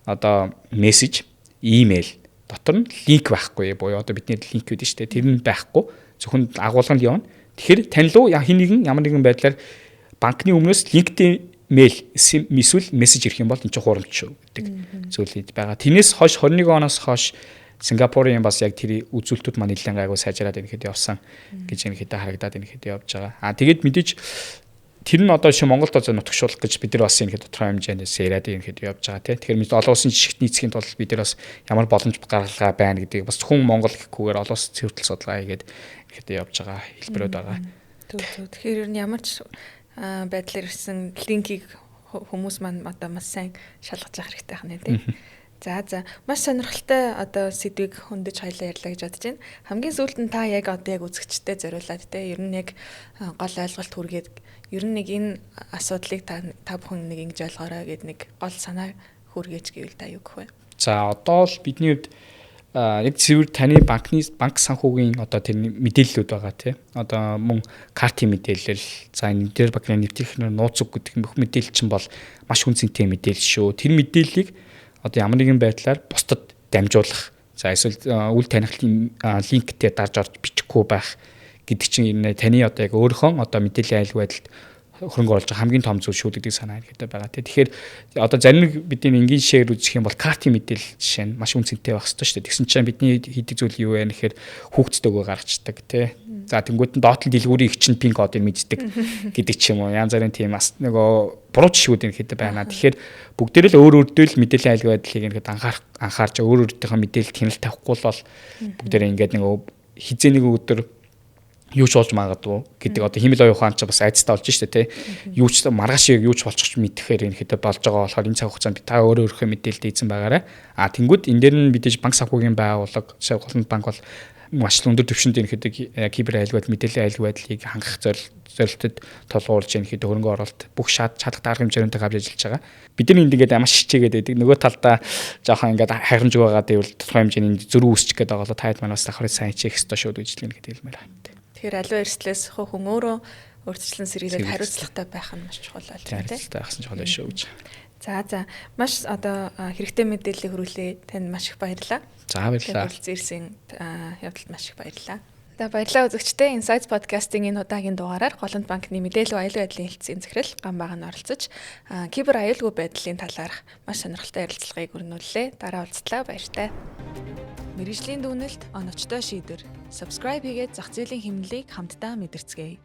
одоо мессеж, имэйл дотор нь линк байхгүй буюу одоо бидний линк гэдэг шүү дээ. Тэр нь байхгүй. Зөвхөн агуулга нь явна. Тэгэхээр тань руу хин нэгэн ямар нэгэн байдлаар банкны өмнөөс линктэй мэйл эсвэл мессеж ирэх юм бол энэ ч хурамч шүү гэдэг зүйлүүд байгаа. Тэрнээс хойш 21 оноос хойш Сингапурын бас яг тэр үзүүлэлтүүд маань нэлээд гайгүй сайжраад ирэхэд явсан гэж ирэхэд харагдаад ирэхэд явж байгаа. Тэгээд мэдээж тэр нь одоо шиг Монголд одоо нутагшуулах гэж бид нар бас ирэхэд тодорхой хэмжээндээс яриад ирэхэд явж байгаа тийм. Тэгэхээр олон улсын жишгт нийцхийн тулд бид нар бас ямар боломж гаргалгаа байна гэдгийг бас зөвхөн Монгол гэхгүйгээр олон улсын цэвэрлэл судалгаа хийгээд ирэхэд явж байгаа хэлбэрүүд байгаа. Тэгэхээр ер нь ямар ч байдлаар ирсэн линкийг хүмүүс маань одоо маш сайн шалгаж явах хэрэгтэй хань тийм. За маш сонирхолтой одоо сэдвийг хөндөж хоёлаа ярьлаа гэж бодож байна. Хамгийн сүүлд нь та яг одоо яг үзэгчтэй зориулаад те ер нь яг гол ойлголт хүргээд ер нь нэг энэ асуудлыг та бүхэн нэг ингэж ойлгоорой гэд нэг гол санаа хүргээж гэвэл та юу гэх вэ? За одоо л бидний хувьд яг цэвэр таны банк санхүүгийн одоо тэр мэдээллүүд байгаа тий. Одоо мөн картын мэдээлэл, за энэ дээр банкны нэвтрэх нууц үг гэдэг бүх мэдээлэл чинь бол маш үнцэнтэй мэдээлэл шүү. Тэр мэдээллийг одоо ямар нэгэн байдлаар бусдад дамжуулах, за эсвэл үл танихлын линктэй дарж орж бичихгүй байх гэдэг чинь таны одоо яг өөрийнхөө одоо мэдээллийн айлг байдалд хөрөнгө оруулж хамгийн том зүйл шүү гэдэг санаа хэрэгтэй байгаа. Тэгэхээр одоо зарим нэг бидний энгийн шеэр үзэх юм бол картын мэдээлэл жишээ нь маш үнцэнтэй байх хэрэгтэй шүү дээ. Тэгсэн чинь бидний хийдэг зүйл юу вэ гэхээр хүүхдтэйгөө гаргацдаг тий. За тэнгуут нь доотлон дэлгүүрийн их чинь пин кодыг мэддэг гэдэг ч юм уу. Янз бүрийн тийм бас нөгөө буруу жишгүүд ихэд байна. Тэгэхээр бүгдээр л өөр өөртөө л мэдээллийн айлг байдлыг ихэд анхаарч өөр өөртөөхөө мэдээлэл хяналт тавихгүй бол бүгдээр ингээд нөгөө хизээ нэг өдөр юу ч болж магадгүй гэдэг одоо химэл оюун ухаан ч бас айцтай болж штэ тий. Юу ч маргааш юу ч болчих мэдхээр энэ хэд болж байгаа болохоор энэ цаг хугацаанд та өөрөө мэдээлэлд ийцэн байгаарай. Тэнгүүд энэ дээр нь мэдээж банк санхүүгийн байгууллага, голланд банк бол маш өндөр түвшинд энэ хэд кибер айлг байдал, мэдээллийн айлг байдлыг хангах зорилтод толгуурлж энэ хэд хөрөнгө оруулалт бүх шаардлага дарга хэмжээнд авч ажиллаж байгаа. Бид нар энд ингээд маш хичээгээд байдаг. Нөгөө талдаа жоохон ингээд харамж байгаа гэвэл тодорхой хэмжээний зөрүү үүсчих гээд байгаа бол таад манаас давхар сайн хичээх ёстой шүү гэж хэлгээд хэлмээр байна. Тэгэхээр аливаа эрсдлээс хүн өөрөө өөрчлөлт сэргийлээд хариуцлагатай байх нь маш чухал байна тийм. Хариуцлагатай байх нь чухал шүү гэж. За маш одоо хэрэгтэй мэдээллийг хүргэлээ. Танд маш их баярлалаа. За баярлалаа. Ирсэн явдалд маш их баярлалаа. За баярлалаа үзэгчдээ. Insights podcast-ийн энэ удаагийн дугаараар Голланд банкны мэдээлэл аюулгүй байдлын хэлтсийн захирал Гамбаага нь оролцож кибер аюулгүй байдлын талаарх маш сонирхолтой ярилцлагыг өрнүүллээ. Дараа уулзлаа, баяртай. Мэргэжлийн дүгнэлт, оновчтой шийдвэр. Subscribe хийгээд зах зээлийн хэмнэлийг хамтдаа мэдэрцгээе.